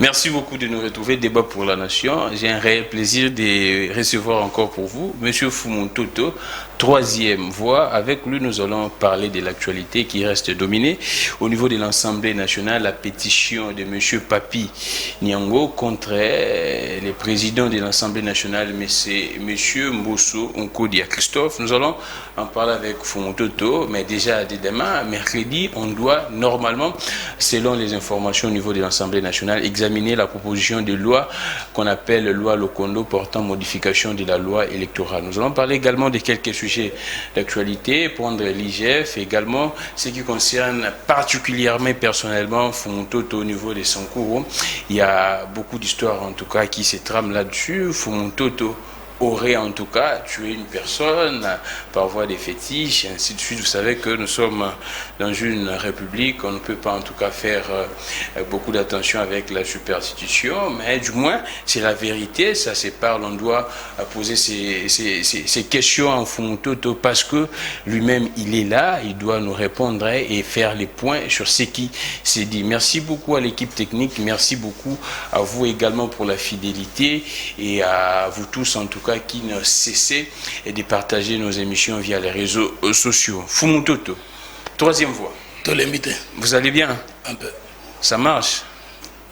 Merci beaucoup de nous retrouver. Débat pour la Nation. J'ai un réel plaisir de recevoir encore pour vous Monsieur Fumon Toto, troisième voix. Avec lui, nous allons parler de l'actualité qui reste dominée. Au niveau de l'Assemblée nationale, la pétition de Monsieur Papi Nyango contre le président de l'Assemblée nationale, Monsieur Mbosso Nkodia Christophe. Nous allons en parler avec Fumon Toto, mais déjà dès demain, mercredi, on doit normalement, selon les informations au niveau de l'Assemblée nationale, examiner la proposition de loi qu'on appelle loi Lokondo portant modification de la loi électorale. Nous allons parler également de quelques sujets d'actualité, prendre l'IGF, également ce qui concerne particulièrement personnellement Fumon Toto au niveau de Sankourou. Il y a beaucoup d'histoires en tout cas qui se trament là-dessus. Fumon Toto aurait en tout cas tué une personne par voie des fétiches, et ainsi de suite. Vous savez que nous sommes dans une république, on ne peut pas en tout cas faire beaucoup d'attention avec la superstition, mais du moins c'est la vérité, ça se parle, on doit poser ces questions en Fumon Toto parce que lui-même il est là, il doit nous répondre et faire les points sur ce qui s'est dit. Merci beaucoup à l'équipe technique, merci beaucoup à vous également pour la fidélité et à vous tous en tout cas qui ne cessez de partager nos émissions via les réseaux sociaux. Fumon Toto, troisième voix. Vous allez bien? Un peu. Ça marche?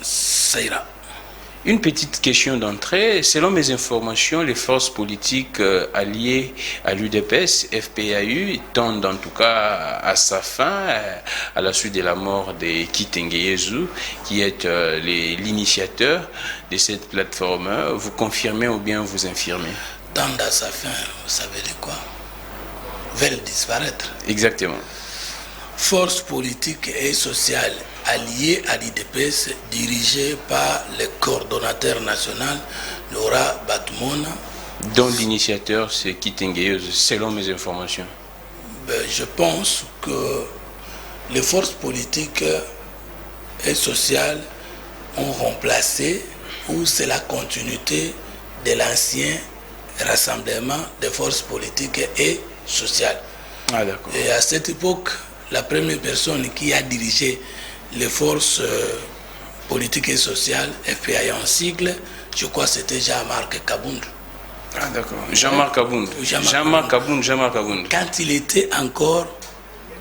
Ça ira. Une petite question d'entrée. Selon mes informations, les forces politiques alliées à l'UDPS, FPAU, tendent en tout cas à sa fin à la suite de la mort de Kitengeyezu, qui est l'initiateur de cette plateforme. Vous confirmez ou bien vous infirmez? Tendent à sa fin, vous savez de quoi? Veulent disparaître. Exactement. Forces politiques et sociales alliées à l'IDPS, dirigées par le coordonnateur national, Laura Batmouna. Dont l'initiateur, c'est Kitengeyezu, selon mes informations. Je pense que les forces politiques et sociales ont remplacé, ou c'est la continuité de l'ancien rassemblement des forces politiques et sociales. Ah, d'accord. Et à cette époque, la première personne qui a dirigé les forces politiques et sociales, FPI en sigle, je crois que c'était Jean-Marc Kabound. Ah, d'accord. Jean-Marc Kabound. Jean-Marc Kabound. Quand il était encore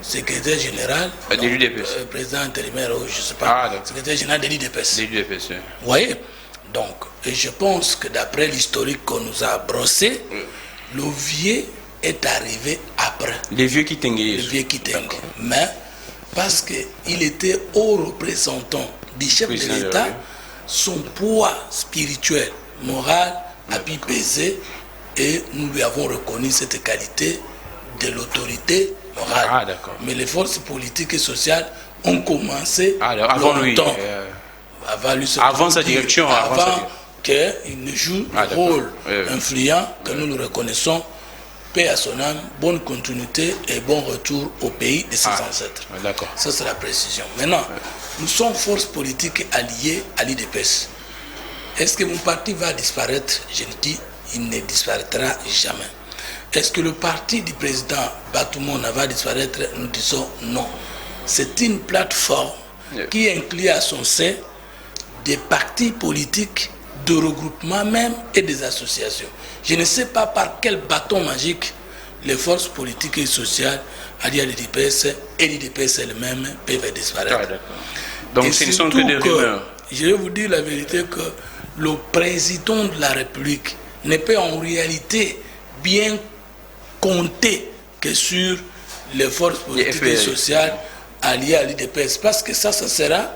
secrétaire général, de l'UDPS. Président intérimaire, je ne sais pas, secrétaire général de l'UDPS. Oui. Vous voyez? Donc, et je pense que d'après l'historique qu'on nous a brossé, le vieux est arrivé après. Les vieux Kitengeyezu. Le vieux Kitengeyezu. Mais parce qu'il était haut représentant du chef de l'État, son poids spirituel, moral a pu peser et nous lui avons reconnu cette qualité de l'autorité morale. Ah, d'accord. Mais les forces politiques et sociales ont commencé avant lui. Avant sa direction. Avant qu'il ne joue un rôle influent que nous le reconnaissons. Paix à son âme, bonne continuité et bon retour au pays de ses ancêtres. D'accord. Ça, c'est la précision. Maintenant, nous sommes forces politiques alliées à l'IDPS. Est-ce que mon parti va disparaître? Je dis, il ne disparaîtra jamais. Est-ce que le parti du président Batmouna va disparaître? Nous disons non. C'est une plateforme qui inclut à son sein des partis politiques, de regroupements même et des associations. Je ne sais pas par quel bâton magique les forces politiques et sociales alliées à l'IDPS et l'IDPS elle-même peuvent disparaître. Donc ce ne sont que des rumeurs. Je vais vous dire la vérité que le président de la République ne peut en réalité bien compter que sur les forces politiques et sociales alliées à l'IDPS. Parce que ça sera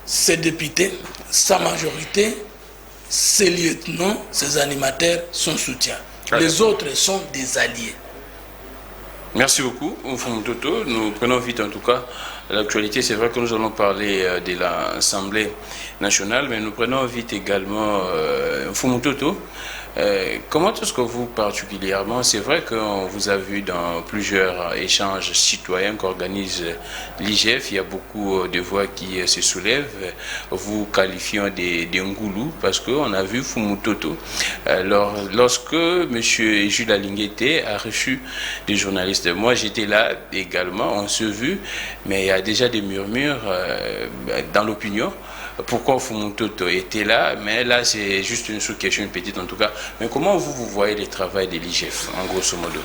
ses députés, sa majorité, ses lieutenants, ses animateurs, son soutien. Les autres sont des alliés. Merci beaucoup, Fumon Toto. Nous prenons vite en tout cas l'actualité. C'est vrai que nous allons parler de l'Assemblée nationale, mais nous prenons vite également Fumon Toto. Comment est-ce que vous particulièrement, c'est vrai qu'on vous a vu dans plusieurs échanges citoyens qu'organise l'IGF, il y a beaucoup de voix qui se soulèvent, vous qualifiant des Ngoulou, parce qu'on a vu Fumon Toto. Alors, lorsque M. Jules Alinguete a reçu des journalistes, moi j'étais là également, on s'est vu, mais il y a déjà des murmures dans l'opinion pourquoi Fumutoto était là, mais là c'est juste une sous-question, une petite en tout cas. Mais comment vous voyez le travail de l'IGF, en grosso modo?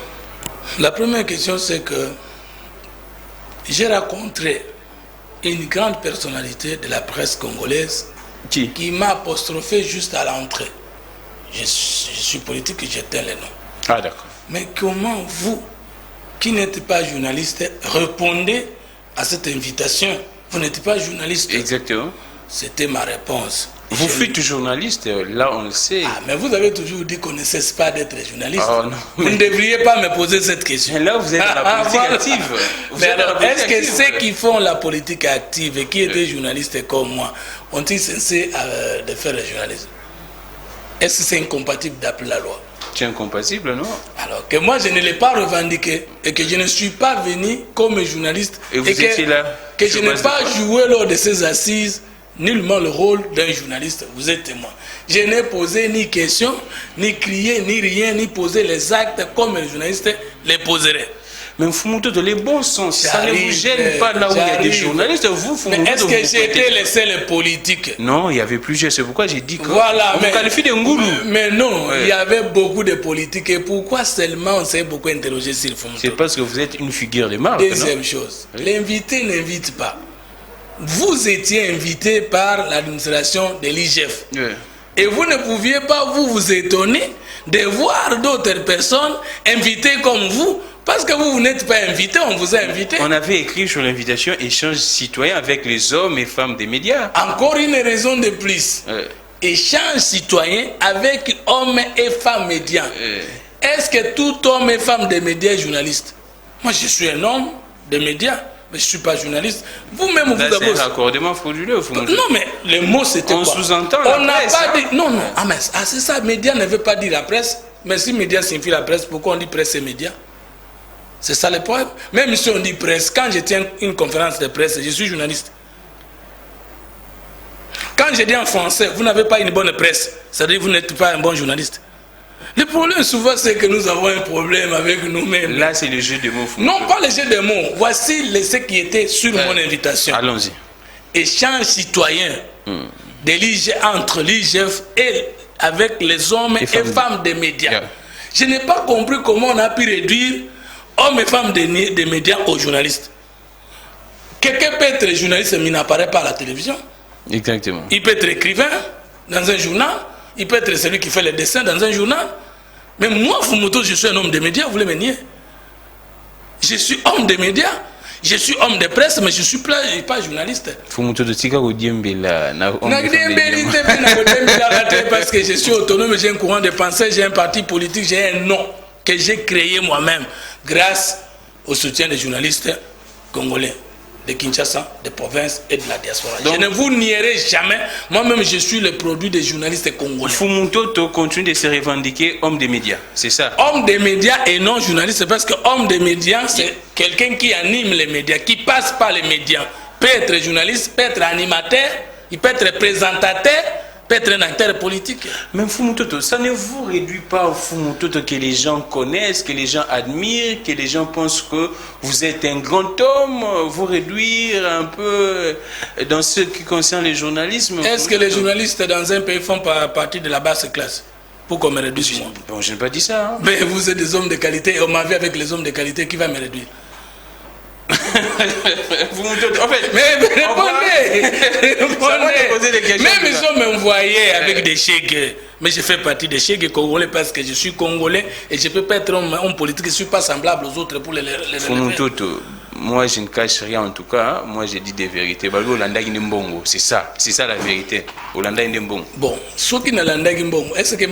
La première question, c'est que j'ai rencontré une grande personnalité de la presse congolaise qui m'a apostrophé juste à l'entrée. Je suis politique et j'éteins les noms. Ah, d'accord. Mais comment vous, qui n'êtes pas journaliste, répondez à cette invitation? Vous n'êtes pas journaliste. Exactement. C'était ma réponse. Vous fûtes journaliste, là on le sait. Ah, mais vous avez toujours dit qu'on ne cesse pas d'être journaliste. Oh, non, vous ne devriez pas me poser cette question. Mais là vous êtes dans la politique active. Mais alors, est-ce que ceux qui font la politique active et qui étaient journalistes comme moi, ont-ils cessé de faire le journalisme? Est-ce que c'est incompatible d'appeler la loi? C'est incompatible, non? Alors que moi je ne l'ai pas revendiqué et que je ne suis pas venu comme journaliste et vous étiez là, que je n'ai pas joué lors de ces assises nullement le rôle d'un journaliste. Vous êtes témoin. Je n'ai posé ni question, ni crié, ni rien, ni posé les actes comme les journalistes les poseraient. Mais Fumutoto, les bons sens, ça ne vous gêne pas là où il y a des journalistes. Vous, mais est-ce que j'étais le seul politique? Non, il y avait plusieurs. C'est pourquoi j'ai dit que voilà, on vous qualifie de ngoulou. Mais non, il y avait beaucoup de politiques. Et pourquoi seulement on s'est beaucoup interrogé sur Fumutoto? C'est parce que vous êtes une figure de marque. Deuxième chose, l'invité n'invite pas. Vous étiez invité par l'administration de l'IGF. Et vous ne pouviez pas vous étonner de voir d'autres personnes invitées comme vous. Parce que vous n'êtes pas invité, on vous a invité. On avait écrit sur l'invitation échange citoyen avec les hommes et femmes des médias. Encore une raison de plus. Échange citoyen avec hommes et femmes médias. Est-ce que tout homme et femme des médias est journaliste? Moi, je suis un homme des médias, mais je ne suis pas journaliste. Vous-même, vous avez... C'est un raccordement frauduleux. Non, mais le mot, c'était quoi? On sous-entend la presse. On n'a pas dit... Non, non. Ah, mais c'est ça, média ne veut pas dire la presse. Mais si média signifie la presse, pourquoi on dit presse et média? C'est ça le problème. Même si on dit presse, quand je tiens une conférence de presse, je suis journaliste. Quand je dis en français, vous n'avez pas une bonne presse, ça veut dire que vous n'êtes pas un bon journaliste. Le problème souvent, c'est que nous avons un problème avec nous-mêmes. Là, c'est le jeu de mots. Non, pas le jeu de mots. Voici ce qui était sur mon invitation. Allons-y. Échange citoyen entre l'IGF et avec les hommes et femmes des médias. Je n'ai pas compris comment on a pu réduire hommes et femmes des médias aux journalistes. Quelqu'un peut être journaliste mais il n'apparaît pas à la télévision. Exactement. Il peut être écrivain dans un journal. Il peut être celui qui fait les dessins dans un journal. Mais moi, Fumutoto, je suis un homme des médias, vous voulez me nier? Je suis homme des médias, je suis homme de presse, mais je ne suis pas journaliste. Fumutoto, tika odiembela. Parce que je suis autonome, j'ai un courant de pensée, j'ai un parti politique, j'ai un nom que j'ai créé moi-même grâce au soutien des journalistes congolais, de Kinshasa, des provinces et de la diaspora. Donc, je ne vous nierai jamais, moi-même je suis le produit des journalistes congolais. Fumutoto continue de se revendiquer homme des médias, c'est ça? Homme des médias et non journaliste, parce que homme des médias, c'est quelqu'un qui anime les médias, qui passe par les médias. Peut être journaliste, peut être animateur, il peut être présentateur, peut être un acteur politique. Mais Fumutoto, ça ne vous réduit pas au Fumutoto que les gens connaissent, que les gens admirent, que les gens pensent que vous êtes un grand homme, vous réduire un peu dans ce qui concerne le journalisme? Est-ce que les journalistes dans un pays font partie de la basse classe? Pour qu'on me réduise moi? Bon, je n'ai pas dit ça. Hein. Mais vous êtes des hommes de qualité et on m'a vu avec les hommes de qualité, qui va me réduire? En fait, mais répondez. Même si on m'envoyait avec des chèques, mais je fais partie des chèques congolais parce que je suis congolais et je ne peux pas être homme politique, je ne suis pas semblable aux autres pour les Fumutoto, moi je ne cache rien en tout cas, hein. Moi j'ai dit des vérités. C'est ça la vérité. Bon, ceux qui ne l'andagi mbongo, est-ce que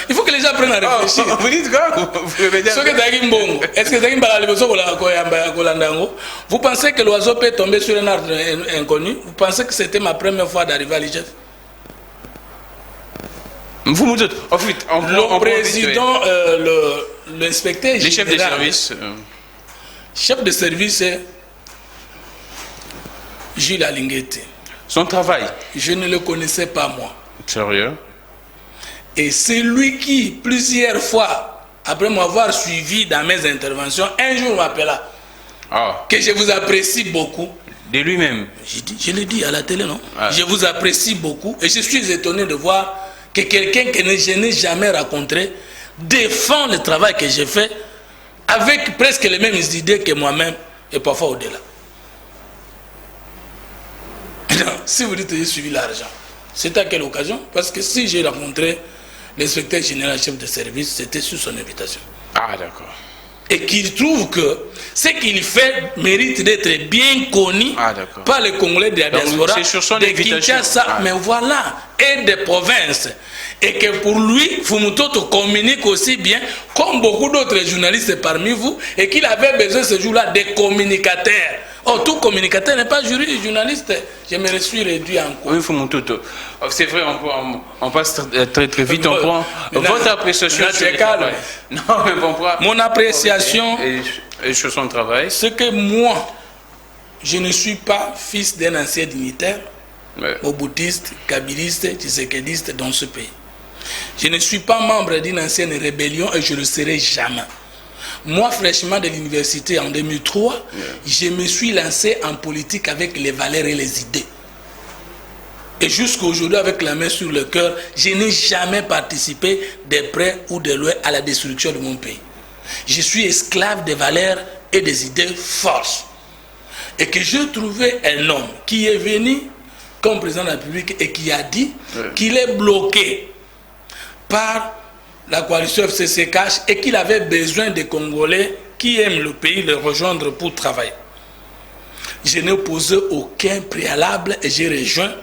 il faut que les gens apprennent à réfléchir. Vous dites quoi? Est-ce que vous pensez que l'oiseau peut tomber sur un arbre inconnu? Vous pensez que c'était ma première fois d'arriver à l'IGF? Le président, l'inspecteur général, les chefs de service. Chef de service, Gilles Alinguete. Son travail? Je ne le connaissais pas moi. Sérieux? Et c'est lui qui, plusieurs fois, après m'avoir suivi dans mes interventions, un jour m'appela. Que je vous apprécie beaucoup. De lui-même. Je l'ai dit à la télé, non? Je vous apprécie beaucoup et je suis étonné de voir que quelqu'un que je n'ai jamais rencontré défend le travail que j'ai fait avec presque les mêmes idées que moi-même et parfois au-delà. Si vous dites que j'ai suivi l'argent, c'est à quelle occasion? Parce que si j'ai rencontré l'inspecteur général chef de service, c'était sur son invitation. Ah, d'accord. Et qu'il trouve que ce qu'il fait mérite d'être bien connu par les Congolais de la diaspora, de Kinshasa, mais voilà, et des provinces. Et que pour lui, Fumutoto communique aussi bien, comme beaucoup d'autres journalistes parmi vous, et qu'il avait besoin ce jour-là de communicateurs. Oh, tout communicateur n'est pas journaliste. Je me suis réduit en quoi? Oui, Fumutoto. C'est vrai, on passe très très vite. On prend votre appréciation sur le travail. Non, mais on prend mon appréciation et sur son travail. C'est que moi, je ne suis pas fils d'un ancien dignitaire, moboutiste, kabiliste, tshisekediste dans ce pays. Je ne suis pas membre d'une ancienne rébellion et je ne le serai jamais. Moi, fraîchement de l'université en 2003, je me suis lancé en politique avec les valeurs et les idées. Et jusqu'à aujourd'hui, avec la main sur le cœur, je n'ai jamais participé de près ou de loin à la destruction de mon pays. Je suis esclave des valeurs et des idées fortes. Et que j'ai trouvé un homme qui est venu comme président de la République et qui a dit qu'il est bloqué par la coalition FCCCH et qu'il avait besoin des Congolais qui aiment le pays le rejoindre pour travailler. Je n'ai posé aucun préalable et j'ai rejoint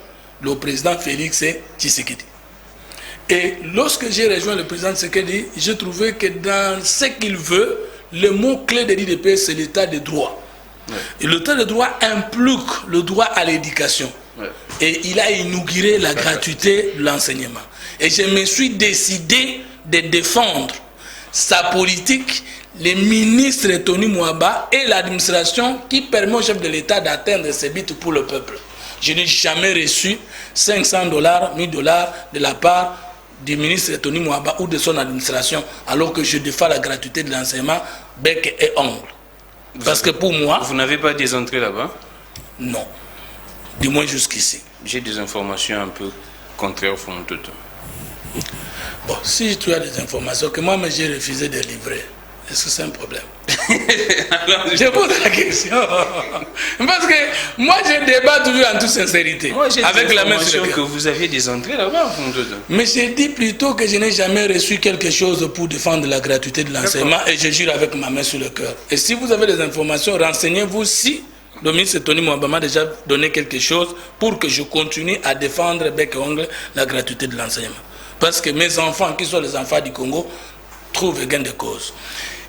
le président Félix Tshisekedi. Et lorsque j'ai rejoint le président Tshisekedi, j'ai trouvé que dans ce qu'il veut, le mot clé de l'IDP, c'est l'état de droit. Et l'état de droit implique le droit à l'éducation. Et il a inauguré la gratuité de l'enseignement. Et je me suis décidé de défendre sa politique, les ministres Tony Mouaba et l'administration qui permet au chef de l'État d'atteindre ses buts pour le peuple. Je n'ai jamais reçu $500, $1000 de la part du ministre Tony Mouaba ou de son administration, alors que je défends la gratuité de l'enseignement bec et ongle. Parce que pour moi... Vous n'avez pas des entrées là-bas? Non. Du moins jusqu'ici. J'ai des informations un peu contraires au fond de tout. Bon, si tu as des informations que moi j'ai refusé de livrer, est-ce que c'est un problème? Je pose la question. Parce que moi je débat toujours en toute sincérité. Moi j'ai avec la main sur le que vous aviez des entrées là-bas au fond de tout. Mais j'ai dit plutôt que je n'ai jamais reçu quelque chose pour défendre la gratuité de l'enseignement et je jure avec ma main sur le cœur. Et si vous avez des informations, renseignez-vous si le ministre Tony Mouaba m'a déjà donné quelque chose pour que je continue à défendre bec et ongle la gratuité de l'enseignement. Parce que mes enfants, qui sont les enfants du Congo, trouvent gain de cause.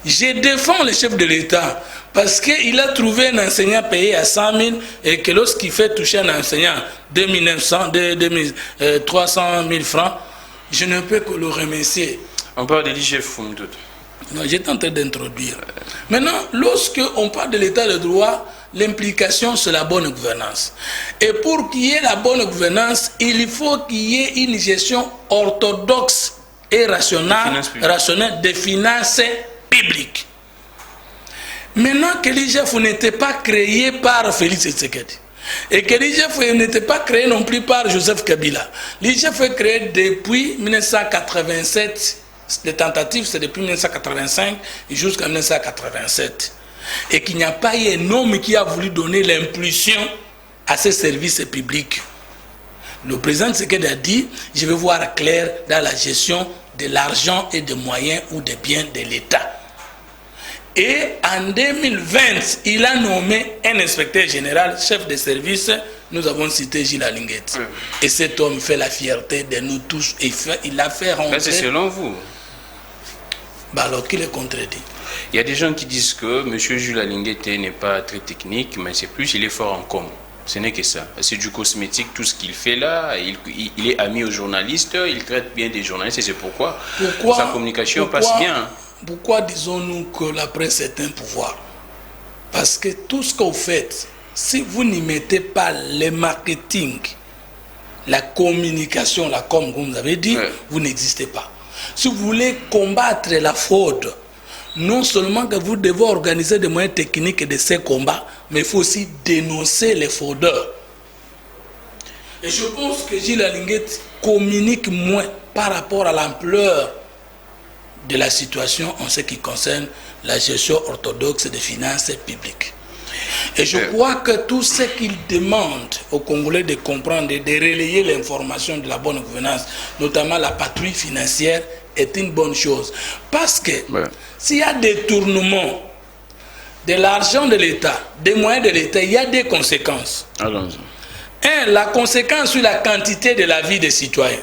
Je défends le chef de l'État parce qu'il a trouvé un enseignant payé à 100 000 et que lorsqu'il fait toucher un enseignant 300 000 francs, je ne peux que le remercier. On parle de l'IGF Fumutoto. Non, j'étais en train d'introduire. Maintenant, lorsqu'on parle de l'état de droit, l'implication, c'est la bonne gouvernance. Et pour qu'il y ait la bonne gouvernance, il faut qu'il y ait une gestion orthodoxe et rationnelle des finances publiques. Maintenant que l'IGF n'était pas créé par Félix Tshisekedi, et que l'IGF n'était pas créé non plus par Joseph Kabila, l'IGF est créé depuis 1987. Les tentatives, c'est depuis 1985 jusqu'à 1987. Et qu'il n'y a pas eu un homme qui a voulu donner l'impulsion à ces services publics. Le président Tshisekedi a dit, je vais voir clair dans la gestion de l'argent et des moyens ou des biens de l'État. Et en 2020, il a nommé un inspecteur général, chef de service, nous avons cité Gilles Alinguet. Et cet homme fait la fierté de nous tous. Et il a fait rentrer... C'est selon vous. Bah alors qu'il est contredit. Il y a des gens qui disent que M. Jules Alinguet n'est pas très technique, mais c'est plus, il est fort en com. Ce n'est que ça. C'est du cosmétique, tout ce qu'il fait là. Il est ami aux journalistes, il traite bien des journalistes et c'est pourquoi sa communication passe bien. Pourquoi disons-nous que la presse est un pouvoir? Parce que tout ce que vous faites, si vous n'y mettez pas le marketing, la communication, la com, comme vous avez dit, vous n'existez pas. Si vous voulez combattre la fraude, non seulement que vous devez organiser des moyens techniques de ces combats, mais il faut aussi dénoncer les fraudeurs. Et je pense que Gilles Alinguet communique moins par rapport à l'ampleur de la situation en ce qui concerne la gestion orthodoxe des finances publiques. Et je crois que tout ce qu'il demande aux Congolais de comprendre et de relayer l'information de la bonne gouvernance, notamment la patrouille financière, est une bonne chose. Parce que s'il y a des tournements de l'argent de l'État, des moyens de l'État, il y a des conséquences. Allons-y. La conséquence sur la quantité de la vie des citoyens.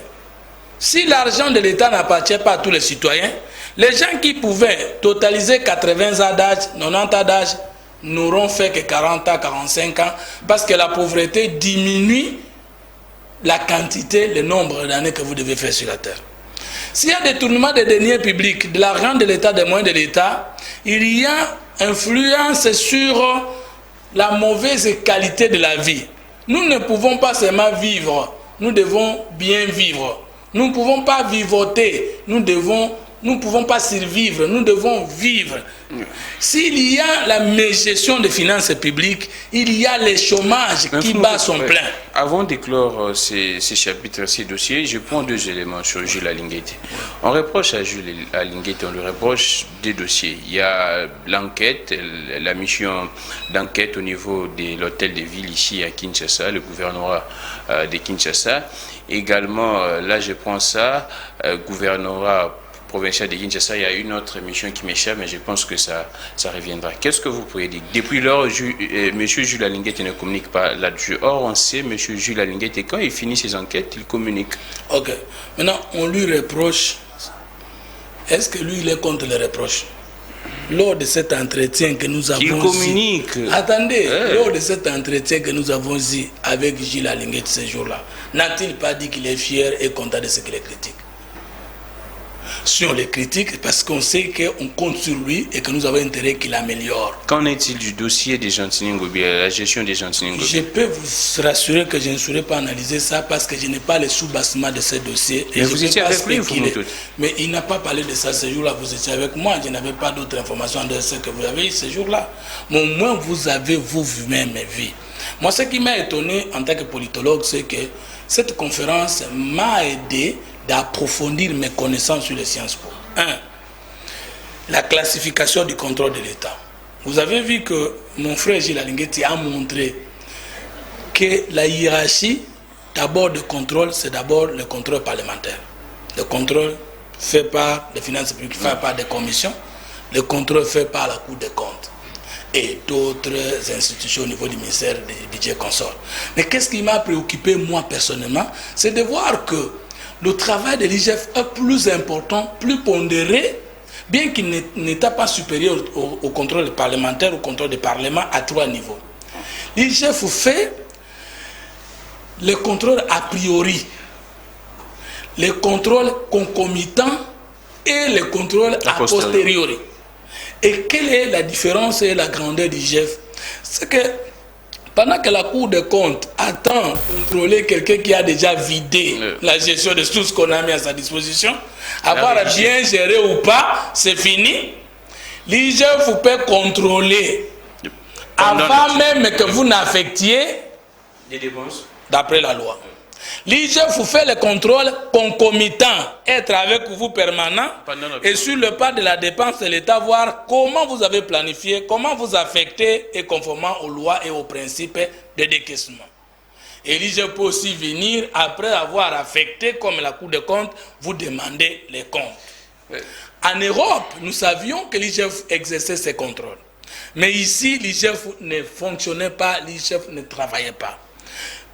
Si l'argent de l'État n'appartient pas à tous les citoyens, les gens qui pouvaient totaliser 80 ans d'âge, 90 ans d'âge, n'auront fait que 40 ans, 45 ans, parce que la pauvreté diminue la quantité, le nombre d'années que vous devez faire sur la terre. S'il y a des tournements de deniers publics, de l'argent de l'État, des moyens de l'État, il y a influence sur la mauvaise qualité de la vie. Nous ne pouvons pas seulement vivre, nous devons bien vivre. Nous ne pouvons pas vivoter, nous ne pouvons pas survivre, nous devons vivre. S'il y a la mégestion des finances publiques, il y a le chômage qui bat son plein. Avant d'éclore ces chapitres, ces dossiers, je prends deux éléments sur Jules Alinguet. On reproche à Jules Alinguet, on lui reproche des dossiers. Il y a l'enquête, la mission d'enquête au niveau de l'hôtel de ville ici à Kinshasa, le gouvernorat de Kinshasa. Également, là je prends ça, gouvernorat provincial de Kinshasa, il y a une autre mission qui m'échappe, mais je pense que ça reviendra. Qu'est-ce que vous pouvez dire? Depuis lors, M. Jules Alinguet ne communique pas là-dessus. Or, on sait, M. Jules Alinguet, quand il finit ses enquêtes, il communique. Ok. Maintenant, on lui reproche. Est-ce que lui, il est contre les reproches? Lors de cet entretien que nous avons eu... Il communique. Attendez, lors de cet entretien que nous avons eu avec Gilles Alinguet ce jour-là, n'a-t-il pas dit qu'il est fier et content de ce qu'il critique? Si on les critique, parce qu'on sait qu'on compte sur lui et que nous avons intérêt qu'il améliore. Qu'en est-il du dossier des Gentini Ngobi, la gestion des Gentini Ngobi? Je peux vous rassurer que je ne saurais pas analyser ça parce que je n'ai pas le sous-bassement de ce dossier. Mais vous étiez avec lui, mais il n'a pas parlé de ça ce jour-là. Vous étiez avec moi. Je n'avais pas d'autres informations de ce que vous avez eu ce jour-là. Mais au moins, vous avez vous-même vu. Moi, ce qui m'a étonné en tant que politologue, c'est que cette conférence m'a aidé d'approfondir mes connaissances sur les sciences po. 1. La classification du contrôle de l'État. Vous avez vu que mon frère Gilles Alinguet a montré que la hiérarchie d'abord de contrôle, c'est d'abord le contrôle parlementaire. Le contrôle fait par les finances publiques, fait par des commissions. Le contrôle fait par la Cour des comptes et d'autres institutions au niveau du ministère des budgets consorts. Mais qu'est-ce qui m'a préoccupé moi personnellement, c'est de voir que le travail de l'IGF est plus important, plus pondéré, bien qu'il n'était pas supérieur au contrôle parlementaire, au contrôle du Parlement à 3 niveaux. L'IGF fait le contrôle a priori, le contrôle concomitant et le contrôle a posteriori. Et quelle est la différence et la grandeur du l'IGF? C'est que pendant que la Cour des comptes attend de contrôler quelqu'un qui a déjà vidé la gestion de tout ce qu'on a mis à sa disposition, avoir à bien gérer ou pas, c'est fini. L'IGF peut contrôler avant même que vous n'affectiez des dépenses d'après la loi. L'IGF vous fait le contrôle concomitant, être avec vous permanent et sur le pas de la dépense de l'État, voir comment vous avez planifié, comment vous affectez et conformément aux lois et aux principes de décaissement. Et l'IGF peut aussi venir, après avoir affecté, comme la Cour des comptes, vous demander les comptes. Oui. En Europe, nous savions que l'IGF exerçait ses contrôles. Mais ici, l'IGF ne fonctionnait pas, l'IGF ne travaillait pas.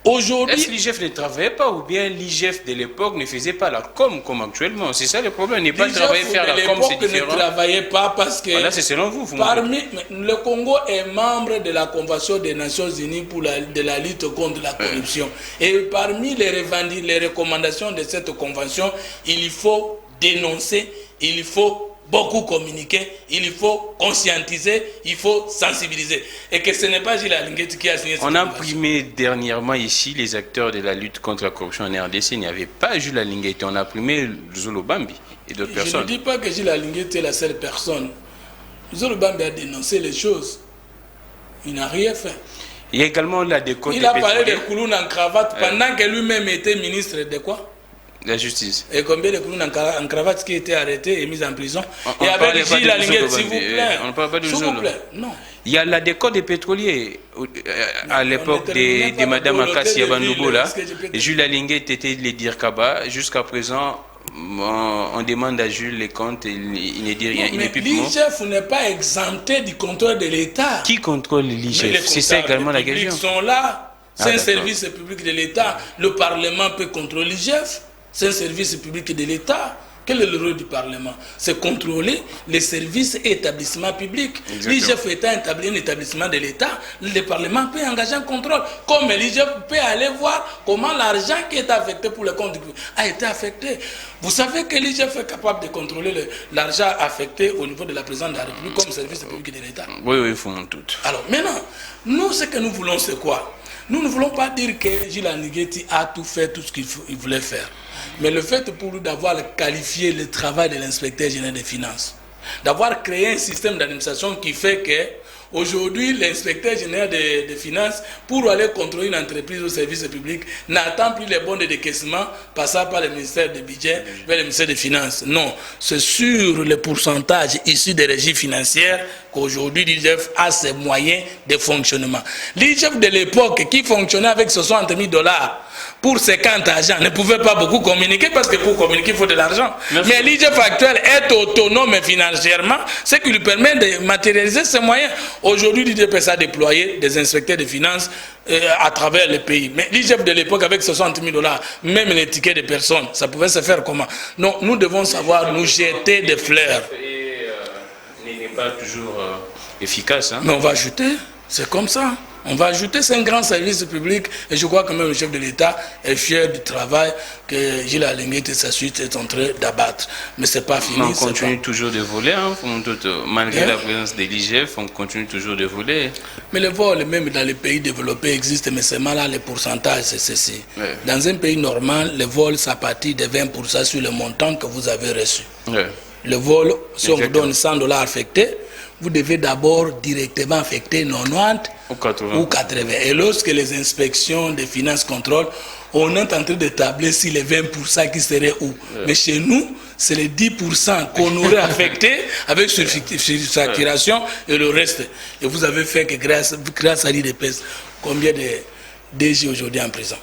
Aujourd'hui, est-ce que l'IGF ne travaillait pas ou bien l'IGF de l'époque ne faisait pas la com comme actuellement? C'est ça le problème, n'est pas travailler faire la com, c'est différent. Ne travaillait pas parce que voilà, c'est selon vous. Le Congo est membre de la Convention des Nations Unies pour la lutte contre la corruption. Et parmi les recommandations de cette convention, il faut dénoncer, il faut beaucoup communiquer, il faut conscientiser, il faut sensibiliser. Et que ce n'est pas Gilles Alinguet qui a signé cette convention. On a primé dernièrement ici les acteurs de la lutte contre la corruption en RDC. Il n'y avait pas Gilles Alinguet. On a primé Zolo Bambi et d'autres personnes. Je ne dis pas que Gilles Alinguet est la seule personne. Zolobambi a dénoncé les choses. Il n'a rien fait. Il y a également la décote. Il a parlé de Kouloun en cravate pendant que lui-même était ministre de quoi? La justice. Et combien de Kouloun en cravate qui étaient arrêtés et mis en prison? Et avec Gilles Alinguet, s'il vous plaît. On ne parle pas de S'il vous plaît, non. Il y a la décote des pétroliers à l'époque de Madame Akassi Abandoubo là. Jules Alinguet était les dire Kaba. Jusqu'à présent, on demande à Jules les comptes, il ne dit rien. Mais l'IGF n'est pas exempté du contrôle de l'État. Qui contrôle l'IGF? C'est ça également la question. Les sont là. C'est un service public de l'État. Le Parlement peut contrôler l'IGF. C'est un service public de l'État. Quel est le rôle du Parlement? C'est contrôler les services et établissements publics. L'IGF étant établi un établissement de l'État, le Parlement peut engager un contrôle. Comme l'IGF peut aller voir comment l'argent qui est affecté pour le compte a été affecté. Vous savez que l'IGF est capable de contrôler l'argent affecté au niveau de la présidence de la République comme service public de l'État. Oui, oui, il faut tout. Alors maintenant, nous, ce que nous voulons, c'est quoi? Nous ne voulons pas dire que Gilles Alinguet a tout fait, tout ce qu'il voulait faire. Mais le fait pour nous d'avoir qualifié le travail de l'inspecteur général des finances, d'avoir créé un système d'administration qui fait que aujourd'hui l'inspecteur général des finances, pour aller contrôler une entreprise au service public, n'attend plus les bons de décaissement passant par le ministère du budget vers le ministère des finances. Non, c'est sur le pourcentage issu des régies financières qu'aujourd'hui l'IGF a ses moyens de fonctionnement. L'IGF de l'époque qui fonctionnait avec 60 000 $ pour 50 agents ne pouvait pas beaucoup communiquer parce que pour communiquer il faut de l'argent. Mais l'IGF actuel est autonome financièrement, ce qui lui permet de matérialiser ses moyens. Aujourd'hui, l'IGF a déployé des inspecteurs de finances à travers le pays. Mais l'IGF de l'époque avec 60 000 $, même les tickets de personnes, ça pouvait se faire comment? Non, nous devons savoir nous jeter des fleurs. N'est pas toujours efficace. Hein? Mais on va ajouter, c'est comme ça. On va ajouter, c'est un grand service public et je crois que même le chef de l'État est fier du travail que Gilles Alinguet et sa suite est en train d'abattre. Mais ce n'est pas fini. Mais on continue toujours de voler, hein, malgré la présence de l'IGF, on continue toujours de voler. Mais le vol, même dans les pays développés, existe, mais seulement là, les pourcentages, c'est ceci. Ouais. Dans un pays normal, le vol, ça partit de 20% sur le montant que vous avez reçu. Ouais. Le vol, si on vous donne 100 $ affectés, vous devez d'abord directement affecter 90 ou 80. Et lorsque les inspections des finances contrôlent, on est en train d'établir si les 20% qui seraient où. Mais chez nous, c'est les 10% qu'on aurait affecté avec surfacturation et le reste. Et vous avez fait que grâce à l'IDPS, combien de DG aujourd'hui en prison?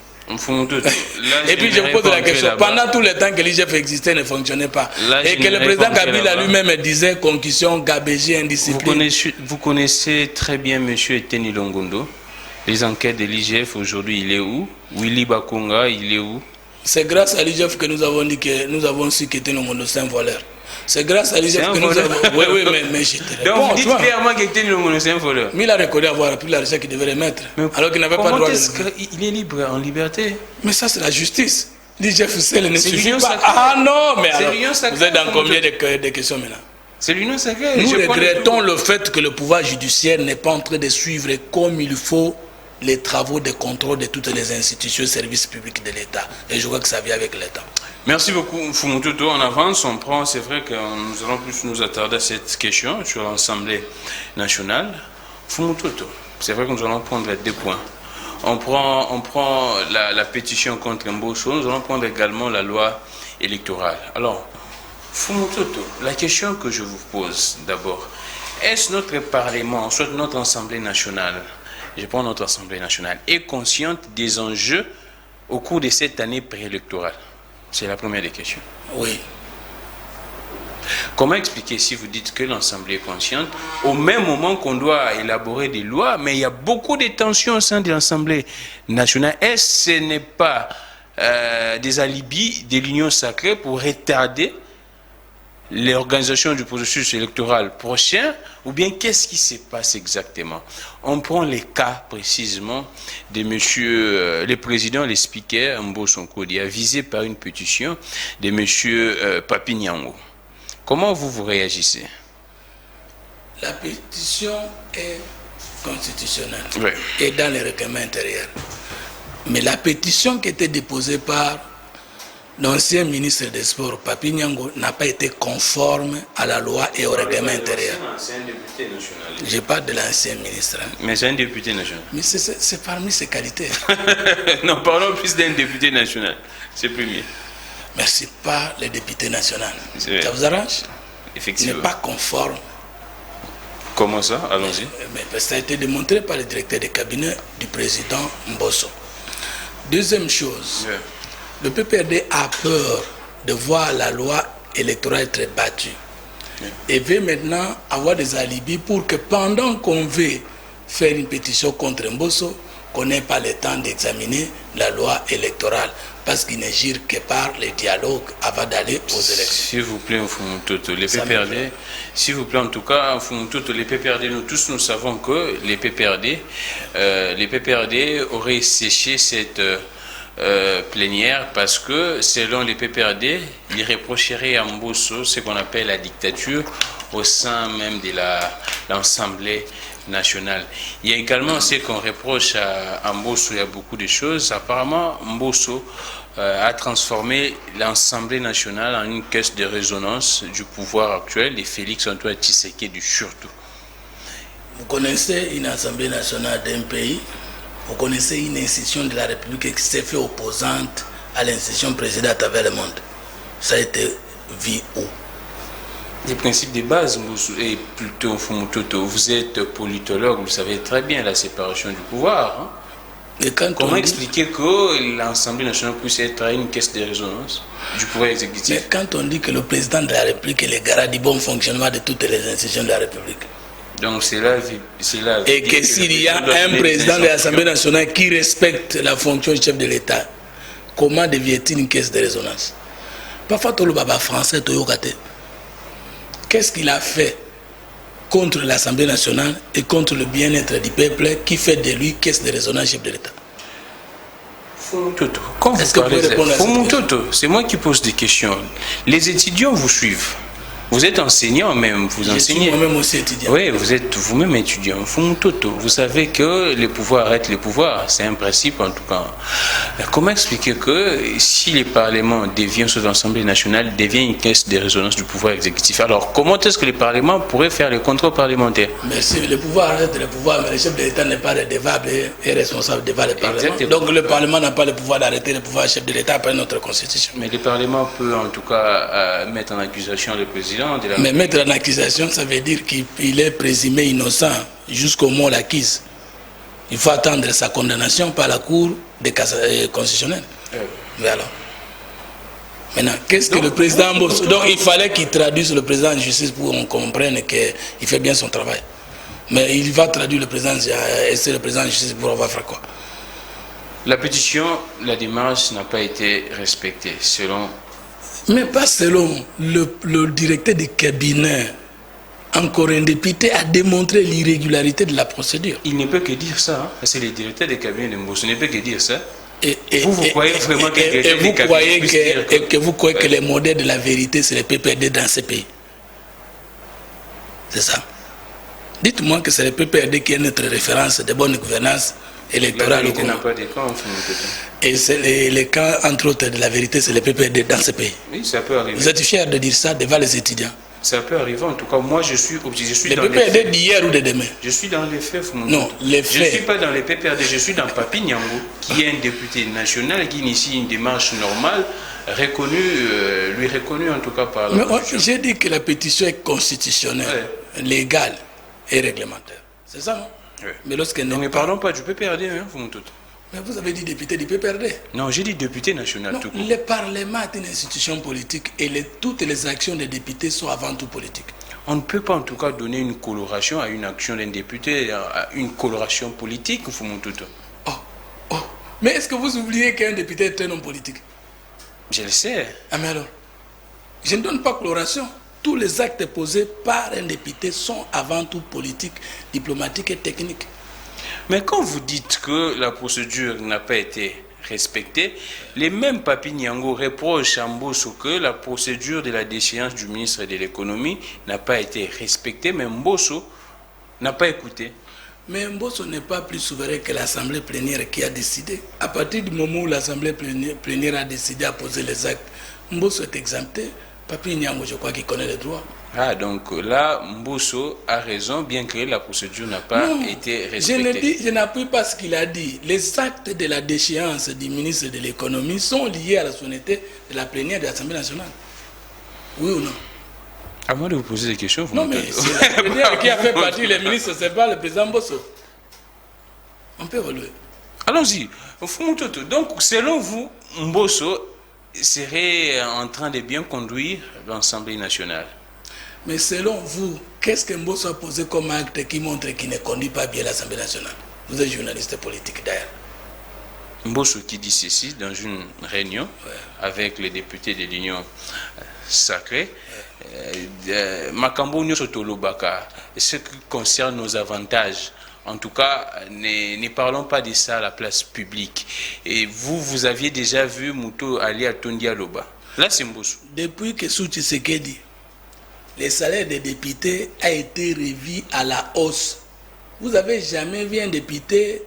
Et puis je vous pose la question, pendant tout le temps que l'IGF existait, ne fonctionnait pas. Là, et que le président Kabila lui-même disait concussion, gabégie, indiscipline. Vous connaissez très bien M. Eteni Longondo. Les enquêtes de l'IGF aujourd'hui, il est où? Willy Bakunga, il est où? C'est grâce à l'IGF que nous avons dit que nous avons su qu'Eteni Longondo c'est un voleur. C'est grâce à l'IGF que nous avons... Oui, mais je te réponds. Donc vous dites clairement qu'Eteni Longondo c'est un voleur. Mais il a reconnu avoir pris l'argent qu'il devait remettre. Alors qu'il n'avait pas le droit de... Il est libre, en liberté. Mais ça, c'est la justice. L'IGF seul ne suffit pas. Ah non, mais alors, vous êtes dans combien de questions maintenant? C'est l'union sacrée. Nous regrettons le fait que le pouvoir judiciaire n'est pas en train de suivre comme il faut les travaux de contrôle de toutes les institutions et services publics de l'État. Et je crois que ça vient avec l'État. Merci beaucoup, Fumututu. On avance, on prend. C'est vrai que nous allons plus nous attarder à cette question sur l'Assemblée nationale. Fumututu, c'est vrai que nous allons prendre 2 points. On prend la pétition contre Mbosso. Nous allons prendre également la loi électorale. Alors, Fumututu, la question que je vous pose d'abord, est-ce notre Parlement, soit notre Assemblée nationale, je prends notre Assemblée nationale, est consciente des enjeux au cours de cette année préélectorale? C'est la première des questions. Oui. Comment expliquer si vous dites que l'Assemblée est consciente, au même moment qu'on doit élaborer des lois, mais il y a beaucoup de tensions au sein de l'Assemblée nationale? Est-ce que ce n'est pas des alibis de l'Union sacrée pour retarder l'organisation du processus électoral prochain, ou bien qu'est-ce qui se passe exactement? On prend les cas précisément de monsieur le président, le speaker Mbosso Nkodia, visé par une pétition de monsieur Papi Nyango. Comment vous réagissez? La pétition est constitutionnelle, oui, et dans les règlements intérieurs. Mais la pétition qui était déposée par l'ancien ministre des Sports, Papi Nyango, n'a pas été conforme à la loi et au règlement intérieur. C'est un député national. Je parle de l'ancien ministre. Hein. Mais c'est un député national. Mais c'est parmi ses qualités. Non, parlons plus d'un député national. C'est plus mieux. Merci, pas les députés nationaux. Ça vous arrange? Effectivement. Il n'est pas conforme. Comment ça? Allons-y. Mais ça a été démontré par le directeur de cabinet du président Mbosso. Deuxième chose, le PPRD a peur de voir la loi électorale être battue. Et veut maintenant avoir des alibis pour que pendant qu'on veut faire une pétition contre Mbosso, qu'on n'ait pas le temps d'examiner la loi électorale. Parce qu'il ne gire que par les dialogues avant d'aller aux élections. S'il vous plaît, Mfumutoto, les PPRD, s'il vous plaît, en tout cas, Mfumutoto, les PPRD, nous tous, nous savons que les PPRD auraient séché cette plénière parce que, selon les PPRD, ils reprocheraient à Mbosso ce qu'on appelle la dictature au sein même de l'Assemblée nationale. Il y a également ce qu'on reproche à Mbosso, il y a beaucoup de choses. Apparemment, Mbosso a transformé l'Assemblée nationale en une caisse de résonance du pouvoir actuel et Félix Antoine Tshisekedi surtout. Vous connaissez une Assemblée nationale d'un pays, vous connaissez une institution de la République qui s'est fait opposante à l'institution présidente à travers le monde. Ça a été vu où? Des principes de base, et plutôt Mfumutoto, vous êtes politologue, vous savez très bien la séparation du pouvoir. Hein? Et comment expliquer que l'Assemblée nationale puisse être une caisse de résonance du pouvoir exécutif? Mais quand on dit que le président de la République est le garant du bon fonctionnement de toutes les institutions de la République. Donc c'est là. Et que s'il y a un président de l'Assemblée nationale qui respecte la fonction de chef de l'État, comment devient-il une caisse de résonance? Parfois, tout le baba français, Toyokate. Qu'est-ce qu'il a fait contre l'Assemblée nationale et contre le bien-être du peuple qui fait de lui caisse de résonance chef de l'État? Fumutoto, quand vous parlez de Fumutoto, c'est moi qui pose des questions. Les étudiants vous suivent. Vous êtes enseignant même, vous enseignez. Moi-même aussi étudiant. Oui, vous êtes vous-même étudiant. Fumutoto, vous savez que les pouvoirs arrêtent les pouvoirs. C'est un principe en tout cas. Comment expliquer que si les parlements deviennent sous l'Assemblée nationale, devient une caisse de résonance du pouvoir exécutif? Alors comment est-ce que les parlements pourraient faire le contrôle parlementaire? Mais si le pouvoir arrête le pouvoir, mais le chef de l'État n'est pas redevable et responsable devant le Parlement. Exactement. Donc le Parlement n'a pas le pouvoir d'arrêter le pouvoir chef de l'État après notre Constitution. Mais le Parlement peut en tout cas mettre en accusation le président. Mais mettre en accusation, ça veut dire qu'il est présumé innocent jusqu'au mot l'acquise. Il faut attendre sa condamnation par la Cour constitutionnelle. Mais alors, maintenant, qu'est-ce que le président Mbosso... Donc il fallait qu'il traduise le président de justice pour qu'on comprenne qu'il fait bien son travail. Mais il va traduire le président et c'est le président de justice pour avoir fait quoi? La pétition, la démarche n'a pas été respectée selon... Mais pas selon le directeur du cabinet. Encore un député a démontré l'irrégularité de la procédure. Il ne peut que dire ça. Hein. C'est le directeur du cabinet de Mbosso. Il ne peut que dire ça. Vous croyez vraiment que vous croyez que les modèles de la vérité, c'est les PPRD dans ces pays? C'est ça. Dites-moi que c'est le PPRD qui est notre référence de bonne gouvernance électorale. Et c'est les camps, entre autres, de la vérité, c'est le PPRD dans ce pays. Oui, ça peut arriver. Vous êtes fiers de dire ça devant les étudiants? Ça peut arriver, en tout cas. Moi, je suis les dans PPRD les faits. D'hier ou de demain? Je suis dans les faits. Non, les faits. Je ne suis pas dans les PPRD, je suis dans Papi Nyango, qui est un député national, qui initie une démarche normale, lui reconnu en tout cas par la Constitution. J'ai dit que la pétition est constitutionnelle, légale et réglementaire. C'est ça, non? Oui. Mais lorsqu'elle n'est pas... Ne parlons pas du PPRD, hein, Fumutoto. Mais vous avez dit député du PPRD? Non, j'ai dit député national. Non, tout court. Le Parlement est une institution politique et toutes les actions des députés sont avant tout politiques. On ne peut pas en tout cas donner une coloration à une action d'un député, à une coloration politique, Fumutoto. Mais est-ce que vous oubliez qu'un député est un homme politique? Je le sais. Ah mais alors, je ne donne pas coloration. Tous les actes posés par un député sont avant tout politiques, diplomatiques et techniques. Mais quand vous dites que la procédure n'a pas été respectée, les mêmes Papi Nyango reprochent à Mbosso que la procédure de la déchéance du ministre de l'économie n'a pas été respectée, mais Mbosso n'a pas écouté. Mais Mbosso n'est pas plus souverain que l'Assemblée plénière qui a décidé. À partir du moment où l'Assemblée plénière a décidé à poser les actes, Mbosso est exempté. Papi Nyambo, je crois qu'il connaît les droits. Ah, donc là, Mbosso a raison, bien que la procédure n'a pas été respectée. Je n'appuie pas ce qu'il a dit. Les actes de la déchéance du ministre de l'économie sont liés à la souveraineté de la plénière de l'Assemblée nationale. Oui ou non? À moi de vous poser des questions. Non, mais c'est la plénière qui a fait partie les ministres, c'est pas le président Mbosso. On peut évoluer. Allons-y. Fumutoto, donc selon vous, Mbosso serait en train de bien conduire l'Assemblée nationale? Mais selon vous, qu'est-ce que Mbosso a posé comme acte qui montre qu'il ne conduit pas bien l'Assemblée nationale? Vous êtes journaliste politique d'ailleurs. Mbosso qui dit ceci dans une réunion avec les députés de l'Union sacrée. Makambo Nyonso Tolobaka, ce qui concerne nos avantages. En tout cas, ne parlons pas de ça à la place publique. Et vous aviez déjà vu Mouto aller à Tondialoba. Là, c'est Mbosso. Depuis que Sou Tshisekedi, le salaire des députés a été revu à la hausse. Vous n'avez jamais vu un député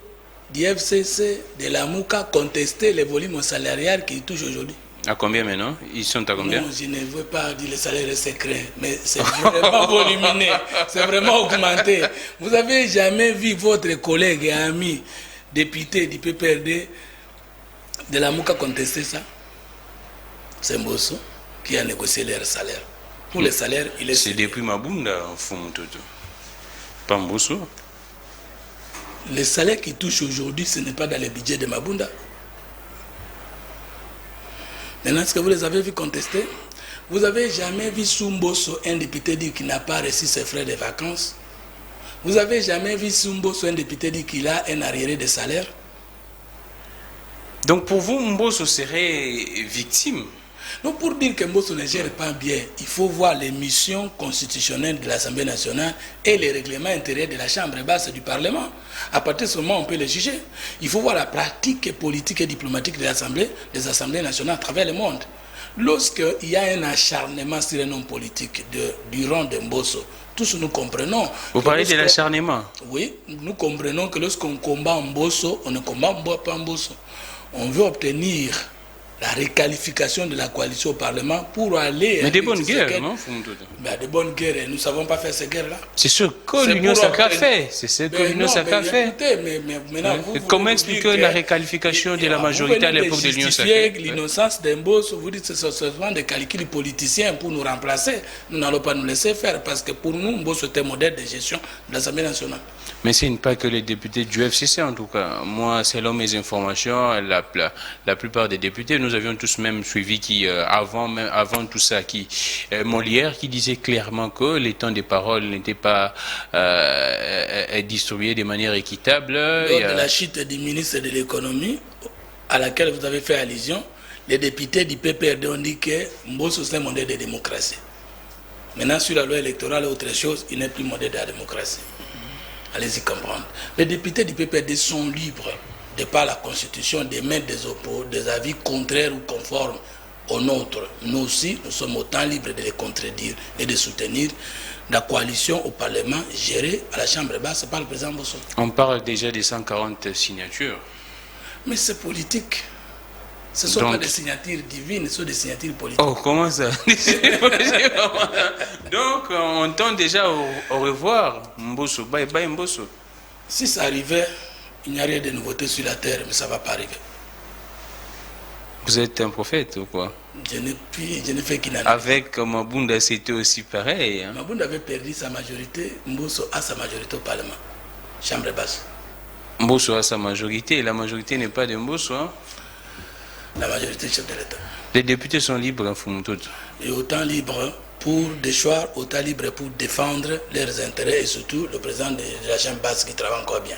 du FCC, de la Mouka, contester les volumes salariales qu'il touche aujourd'hui? À combien maintenant? Ils sont à combien? Non, je ne veux pas dire le salaire est secret, mais c'est vraiment volumineux, c'est vraiment augmenté. Vous n'avez jamais vu votre collègue et ami député du PPRD de la Mouka contester ça? C'est Mbosso qui a négocié leur salaire. Pour les salaires, il est... C'est depuis Mabunda, Fumutoto. Pas Mbosso. Les salaires qui touchent aujourd'hui, ce n'est pas dans le budget de Mabunda. Maintenant, est-ce que vous les avez vu contester? Vous n'avez jamais vu sous Mbosso un député dire qu'il n'a pas reçu ses frais de vacances? Vous n'avez jamais vu sous Mbosso un député dire qu'il a un arriéré de salaire? Donc pour vous, Mbosso serait victime? Non, pour dire que Mbosso ne gère pas bien, il faut voir les missions constitutionnelles de l'Assemblée nationale et les règlements intérieurs de la Chambre basse du Parlement. À partir de ce moment, on peut les juger. Il faut voir la pratique politique et diplomatique de l'Assemblée, des assemblées nationales à travers le monde. Lorsqu'il y a un acharnement sur un homme politique du rang de Mbosso, tous nous comprenons. Vous parlez de l'acharnement? Oui, nous comprenons que lorsqu'on combat Mbosso, on ne combat pas Mbosso. On veut obtenir la réqualification de la coalition au Parlement pour aller... Mais des bonnes guerres, non? Mais des bonnes guerres, nous ne savons pas faire ces guerres-là. C'est ce que l'Union sacrée a fait. C'est ce que l'Union sacrée a fait. Comment expliquer la réqualification de la majorité à l'époque de l'Union sacrée? L'innocence d'Mbosso, vous dites que ce sont souvent des calculs politiciens pour nous remplacer. Nous n'allons pas nous laisser faire parce que pour nous, Mbosso était modèle de gestion de l'Assemblée nationale. Mais ce n'est pas que les députés du FCC en tout cas. Moi, selon mes informations, la plupart des députés, nous avions tous même suivi qui, avant tout ça, Molière qui disait clairement que les temps de parole n'étaient pas distribués de manière équitable. Lors de la chute du ministre de l'économie, à laquelle vous avez fait allusion, les députés du PPRD ont dit que Mbosso c'est un modèle de démocratie. Maintenant, sur la loi électorale et autre chose, il n'est plus modèle de la démocratie. Allez-y comprendre. Les députés du PPRD sont libres, de par la Constitution, d'émettre des avis contraires ou conformes aux nôtres. Nous aussi, nous sommes autant libres de les contredire et de soutenir la coalition au Parlement gérée à la Chambre basse par le président Mbosso. On parle déjà de 140 signatures. Mais c'est politique. Ce ne sont pas des signatures divines, ce sont des signatures politiques. Oh, comment ça? Donc, on tend déjà au revoir Mbosso. Bye bye Mbosso. Si ça arrivait, il n'y a rien de nouveauté sur la terre, mais ça ne va pas arriver. Vous êtes un prophète ou quoi? Je ne fais qu'il en a. Avec Mabunda, c'était aussi pareil. Hein? Mabunda avait perdu sa majorité, Mbosso a sa majorité au Parlement. Chambre basse. Mbosso a sa majorité, et la majorité n'est pas de Mbosso. Hein? La majorité chef de l'État. Les députés sont libres en Fumutoto. Et autant libres pour déchoir, autant libres pour défendre leurs intérêts et surtout le président de la Chambre basse qui travaille encore bien.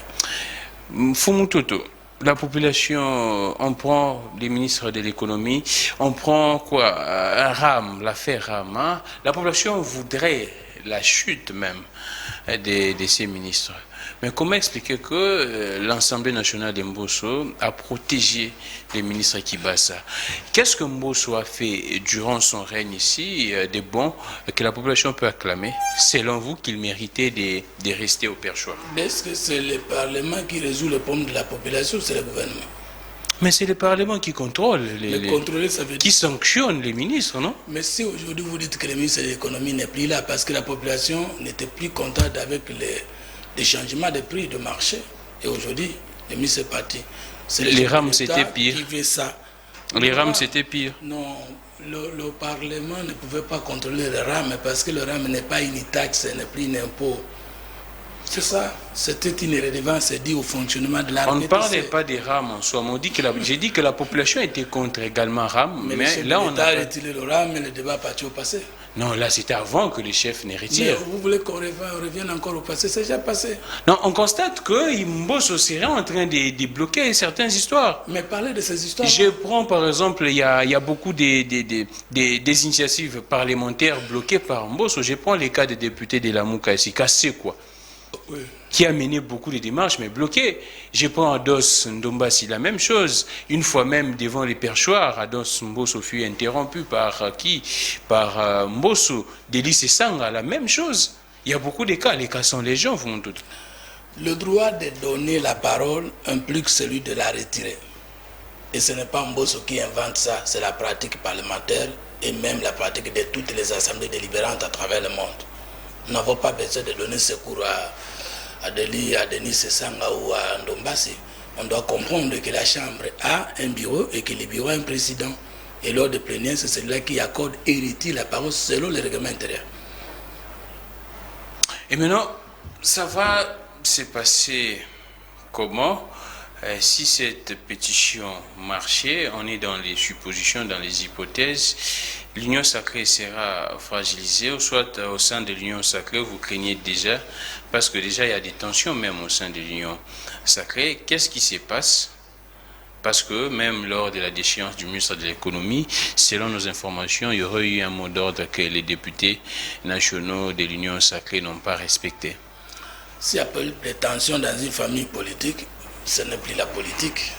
Fumutoto, la population, on prend les ministres de l'économie, on prend quoi? Un RAM, l'affaire RAM. Hein? La population voudrait la chute même de ces ministres. Mais comment expliquer que l'Assemblée nationale de Mbosso a protégé les ministres Kibasa? Qu'est-ce que Mbosso a fait durant son règne ici de bon que la population peut acclamer? Selon vous, qu'il méritait de rester au perchoir? Est-ce que c'est le Parlement qui résout le problème de la population ou c'est le gouvernement? Mais c'est le Parlement qui contrôle, contrôler, ça veut dire... qui sanctionne les ministres, non? Mais si aujourd'hui vous dites que le ministre de l'économie n'est plus là parce que la population n'était plus contente avec les changements de prix de marché, et aujourd'hui, le ministre est parti. Les rames, c'était pire. Qui fait ça. Les rames, c'était pire. Non, le Parlement ne pouvait pas contrôler les rames parce que le rame n'est pas une taxe, ce n'est plus un impôt. C'est ça, c'était une irrédevance dit au fonctionnement de la On ne parlait pas des rames en soi, j'ai dit que la population était contre également rames, mais là on a retiré le rame et le débat est parti au passé. Non, là c'était avant que les chefs ne retirent. Mais vous voulez qu'on revienne encore au passé, c'est déjà passé. Non, on constate que Mbosso serait en train de bloquer certaines histoires. Mais parlez de ces histoires. Je prends par exemple, il y a beaucoup des initiatives parlementaires bloquées par Mbosso. Je prends les cas des députés de la Mouka ici, cassé quoi. Oui. Qui a mené beaucoup de démarches, mais bloqué. Je prends Ados Ndombasi, la même chose. Une fois même devant les perchoirs, Ados Mbosso fut interrompu par qui? Par Mbosso, Délice Sanga, la même chose. Il y a beaucoup de cas, les cas sont légion, vous m'en doutez. Le droit de donner la parole implique celui de la retirer. Et ce n'est pas Mbosso qui invente ça, c'est la pratique parlementaire et même la pratique de toutes les assemblées délibérantes à travers le monde. Nous n'avons pas besoin de donner secours à Denis Sanga ou à Ndombasi. On doit comprendre que la Chambre a un bureau et que le bureau a un président. Et lors de plénière, c'est celui-là qui accorde et retire la parole selon le règlement intérieur. Et maintenant, ça va se passer comment? Si cette pétition marchait, on est dans les suppositions, dans les hypothèses, l'union sacrée sera fragilisée, ou soit au sein de l'union sacrée, vous craignez déjà, parce que déjà il y a des tensions même au sein de l'union sacrée. Qu'est-ce qui se passe? Parce que même lors de la déchéance du ministre de l'économie, selon nos informations, il y aurait eu un mot d'ordre que les députés nationaux de l'union sacrée n'ont pas respecté. S'il y a des tensions dans une famille politique, ce n'est plus la politique.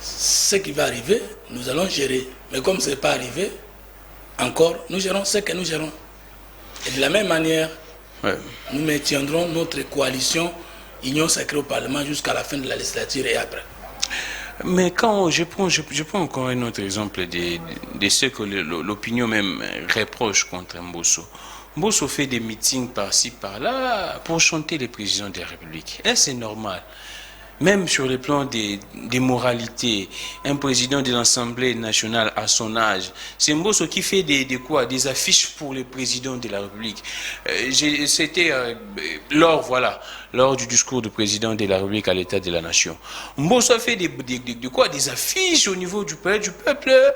Ce qui va arriver, nous allons gérer. Mais comme ce n'est pas arrivé, encore, nous gérons ce que nous gérons. Et de la même manière, nous maintiendrons notre coalition Union sacrée au Parlement jusqu'à la fin de la législature et après. Mais quand je prends encore un autre exemple de ce que l'opinion même reproche contre Mbosso. Mbosso fait des meetings par-ci, par-là pour chanter les présidents de la République. Et c'est normal. Même sur le plan des moralités, un président de l'Assemblée nationale à son âge, c'est Mbosso qui fait des affiches pour le président de la République. C'était lors du discours du président de la République à l'État de la Nation. Mbosso a fait des affiches au niveau du peuple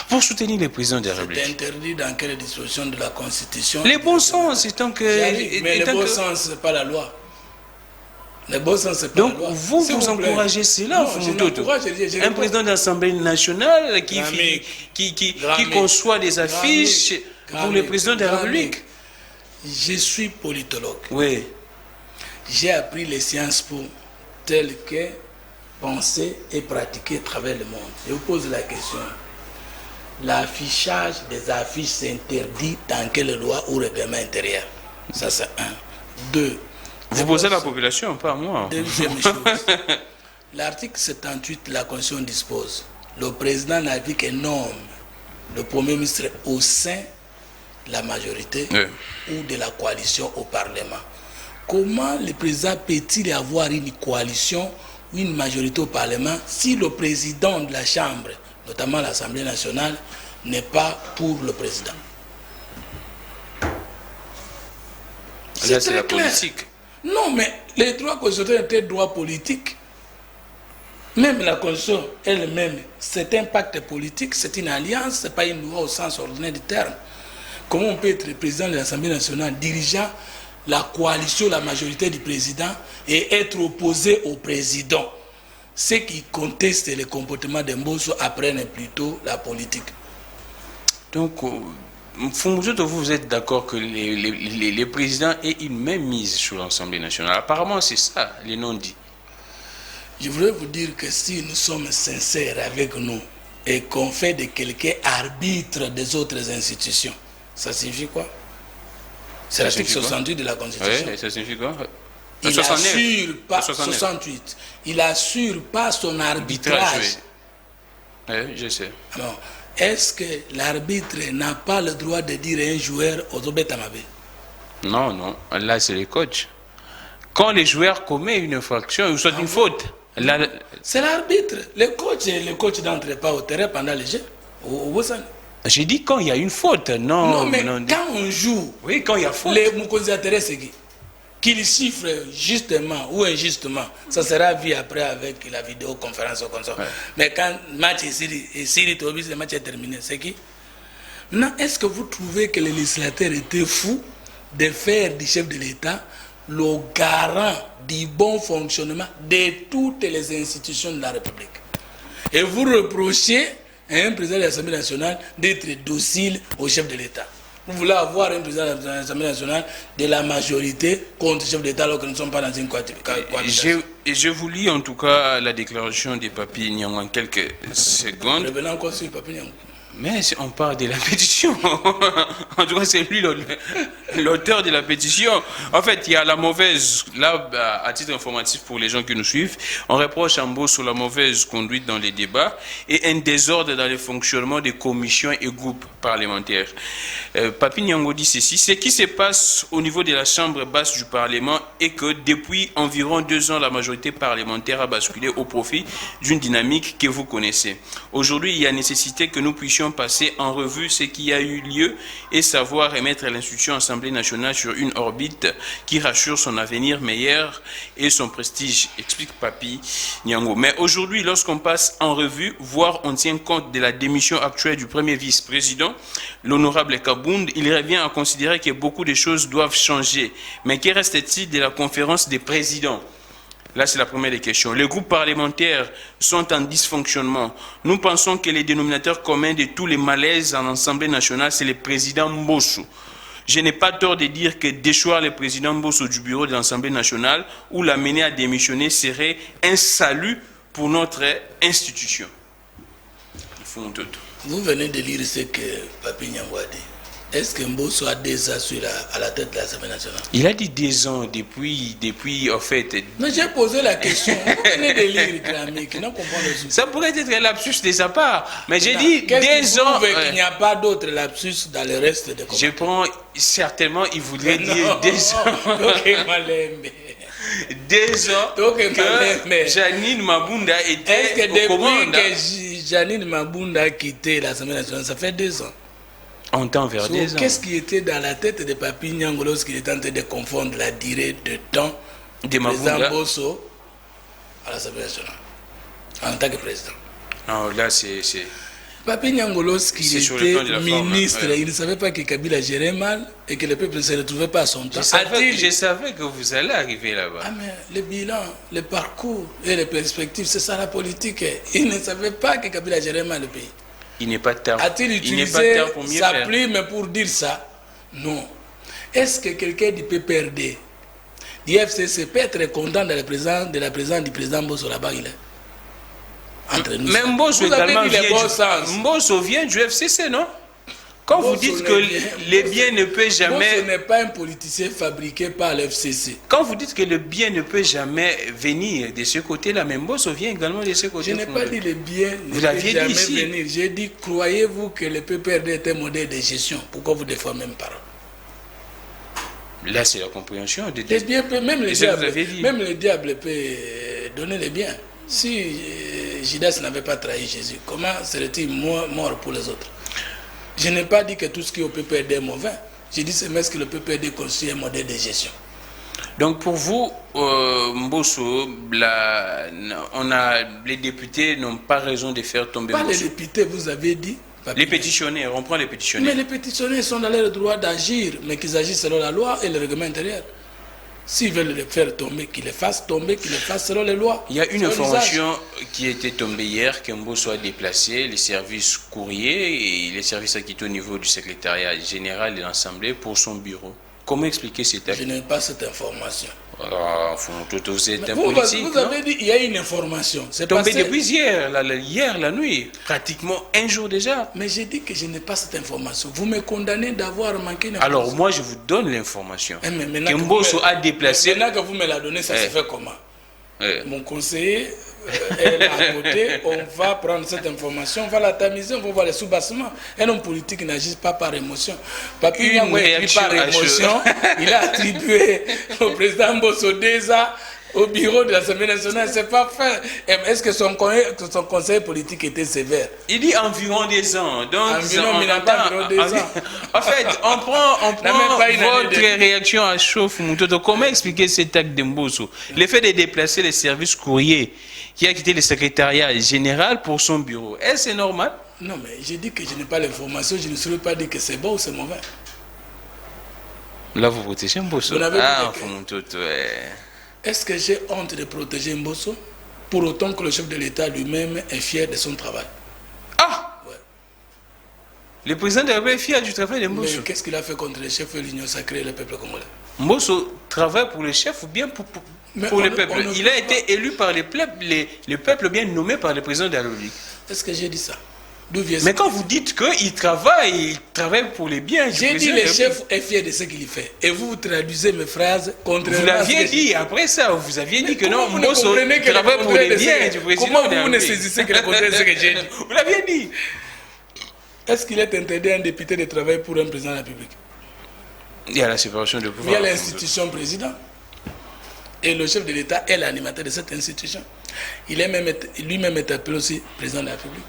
pour soutenir les présidents de la République. C'est interdit dans quelle disposition de la Constitution? Les bons sens, c'est tant que... Mais le bon sens, ce n'est pas la loi. Donc, vous encouragez cela, un président de l'Assemblée nationale qui conçoit des affiches pour le président de la République. Je suis politologue. Oui. J'ai appris les sciences pour telles que penser et pratiquer à travers le monde. Je vous pose la question. L'affichage des affiches s'interdit dans quelle loi ou règlement intérieur? Ça, c'est un. Deux. Vous posez à la population, pas à moi. Deuxième chose, l'article 78 de la Constitution dispose, le président n'a vu que nomme le Premier ministre au sein de la majorité ou de la coalition au Parlement. Comment le président peut-il avoir une coalition ou une majorité au Parlement si le président de la Chambre, notamment l'Assemblée nationale, n'est pas pour le président? Là, c'est la politique. Non, mais les droits constitutionnels étaient droits politiques. Même la Constitution elle-même, c'est un pacte politique, c'est une alliance, ce n'est pas une loi au sens ordinaire du terme. Comment on peut être président de l'Assemblée nationale, dirigeant la coalition, la majorité du président, et être opposé au président? Ceux qui contestent le comportement de Mbosso apprennent plutôt la politique. Donc, Fumututo, vous êtes d'accord que les présidents aient une même mise sur l'Assemblée nationale? Apparemment, c'est ça, les non-dits. Je voudrais vous dire que si nous sommes sincères avec nous et qu'on fait de quelqu'un arbitre des autres institutions, ça signifie quoi? C'est l'article 68 de la Constitution. Oui, ça signifie quoi? Il assure pas 68. Il assure pas son arbitrage. Oui, je sais. Alors, est-ce que l'arbitre n'a pas le droit de dire à un joueur aux Obetamabé? Non, non. Là, c'est les coachs. Quand les joueurs commettent une infraction, ou soit une faute. C'est l'arbitre. Le coach n'entre pas au terrain pendant les jeux. J'ai dit quand il y a une faute. Non, mais quand on joue, oui, quand il y a faute. Les Moukonziatere, c'est qui? Qu'il chiffre justement ou injustement, ça sera vu après avec la vidéoconférence ou comme ça. Ouais. Mais quand le match est Syrie, le match est terminé, c'est qui? Maintenant, est-ce que vous trouvez que les législateurs étaient fous de faire du chef de l'État le garant du bon fonctionnement de toutes les institutions de la République? Et vous reprochez à un président de l'Assemblée nationale d'être docile au chef de l'État. Vous voulez avoir un président de l'Assemblée nationale de la majorité contre le chef d'État alors que nous ne sommes pas dans une cohabitation. Je vous lis en tout cas la déclaration de Papi Nyangou en quelques secondes. Revenons encore sur Papi Nyangou. Mais on parle de la pétition. En tout cas, c'est lui l'auteur de la pétition. En fait, il y a la mauvaise, là, à titre informatif pour les gens qui nous suivent, on reproche à Mbosso la mauvaise conduite dans les débats et un désordre dans le fonctionnement des commissions et groupes parlementaires. Papi Nyangou dit ceci: ce qui se passe au niveau de la chambre basse du Parlement est que depuis environ 2 ans, la majorité parlementaire a basculé au profit d'une dynamique que vous connaissez. Aujourd'hui, il y a nécessité que nous puissions passer en revue ce qui a eu lieu et savoir remettre l'institution Assemblée nationale sur une orbite qui rassure son avenir meilleur et son prestige, explique Papi Nyangou. Mais aujourd'hui, lorsqu'on passe en revue, voire on tient compte de la démission actuelle du premier vice-président, l'honorable Kabound, il revient à considérer que beaucoup de choses doivent changer. Mais que reste-t-il de la conférence des présidents? Là, c'est la première des questions. Les groupes parlementaires sont en dysfonctionnement. Nous pensons que les dénominateurs communs de tous les malaises en Assemblée nationale, c'est le président Mbosso. Je n'ai pas tort de dire que déchoir le président Mbosso du bureau de l'Assemblée nationale ou l'amener à démissionner serait un salut pour notre institution. Vous venez de lire ce que Papi Nyangou a dit. Est-ce que Mbosso a 2 ans à la tête de l'Assemblée nationale? Il a dit 2 ans depuis en fait. Mais j'ai posé la question. Vous venez de lire, Kramik, non comprendre le sujet. Ça pourrait être un lapsus de sa part. Mais j'ai dit 2 ans. Il n'y a pas d'autre lapsus dans le reste des commentaires. Je prends certainement, il voudrait dire 2 ans. 2 ans que Janine Mabunda était au commande. Est-ce que depuis que Janine Mabunda a quitté l'Assemblée nationale, ça fait 2 ans? On tend vers 2 ans. Qu'est-ce qui était dans la tête de Papi Nyangou lorsqu'il était en train de confondre la durée de temps du président Mbosso à l'Assemblée nationale en tant que président? Non, là c'est... Papi Nyangou, lorsqu'il était ministre, il ne savait pas que Kabila gérait mal et que le peuple ne se retrouvait pas à son temps. Je savais que vous allez arriver là-bas. Ah mais le bilan, le parcours et les perspectives, c'est ça la politique. Il ne savait pas que Kabila gérait mal le pays. Il n'est pas tard. A-t-il utilisé sa plume pour dire ça? Non. Est-ce que quelqu'un du PPRD, du FCC, peut être content de la présence du président Mbosso là-bas? Il est entre nous. Mais Mbosso vient du FCC, non? Quand vous dites que le bien ne peut jamais... Mbosso n'est pas un politicien fabriqué par l'FCC. Quand vous dites que le bien ne peut jamais venir de ce côté-là, mais Mbosso vient également de ce côté. Je n'ai pas dit le bien ne peut jamais venir. J'ai dit, croyez-vous que le PPRD est un modèle de gestion? Pourquoi vous déformez mes paroles? Là, c'est la compréhension. Même le diable peut donner le bien. Si Judas n'avait pas trahi Jésus, comment serait-il mort pour les autres? Je n'ai pas dit que tout ce qui est au PPRD est mauvais. J'ai dit c'est que le PPRD constitue un modèle de gestion. Donc pour vous, Mbosso, les députés n'ont pas raison de faire tomber Mbosso. Pas les députés, vous avez dit. Les pétitionnaires, on prend les pétitionnaires. Mais les pétitionnaires sont dans leur droit d'agir, mais qu'ils agissent selon la loi et le règlement intérieur. S'ils veulent le faire tomber, qu'ils le fassent tomber, qu'ils le fassent selon les lois. Il y a une information qui était tombée hier, qu'Embo soit déplacé, les services courriers et les services acquittés au niveau du secrétariat général de l'Assemblée pour son bureau. Comment expliquer cet acte? Je n'ai pas cette information. Vous êtes un politique, vous avez dit qu'il y a une information. C'est tombé depuis hier, la nuit, pratiquement un jour déjà. Mais j'ai dit que je n'ai pas cette information. Vous me condamnez d'avoir manqué une information. Alors moi je vous donne l'information. Que Mbosso a déplacé. Maintenant que vous me la donnez, ça se fait comment? Mon conseiller est là à côté, on va prendre cette information, on va la tamiser, on va voir les sous-bassements. Un homme politique n'agit pas par émotion. Papi Nyangou écrit par émotion. Il a attribué au président Mbosso déjà au bureau de l'Assemblée nationale. C'est pas fait. Est-ce que son conseil politique était sévère? Il dit environ des ans. Donc environ des ans. En fait, on prend votre réaction à chaud, Fumutoto. Comment expliquer cet acte de Mbosso? Le fait de déplacer les services courriers qui a quitté le secrétariat général pour son bureau. Est-ce que c'est normal? Non, mais j'ai dit que je n'ai pas l'information. Je ne saurais pas dire que c'est bon ou c'est mauvais. Là, vous protégez Mbosso. Fumutoto. Est-ce que j'ai honte de protéger Mbosso pour autant que le chef de l'État lui-même est fier de son travail? Ah ouais. Le président de la République est fier du travail de Mbosso. Mais qu'est-ce qu'il a fait contre le chef de l'Union sacrée et le peuple congolais? Mbosso travaille pour le chef ou bien pour le peuple? Il a été élu par le peuple bien nommé par le président de la République. Est-ce que j'ai dit ça? Mais quand vous dites qu'il travaille pour les biens, j'ai dit le chef est fier de ce qu'il fait. Et vous traduisez mes phrases contrairement. Vous l'aviez dit après ça, vous aviez dit que non, Mbosso travaille pour les biens du président. Comment vous ne saisissez que le contraire de ce que j'ai dit? Vous l'aviez dit. Est-ce qu'il est interdit à un député de travailler pour un président de la République? Il y a la séparation de pouvoir. Il y a l'institution président. Et le chef de l'État est l'animateur de cette institution. Il est lui-même appelé aussi président de la République.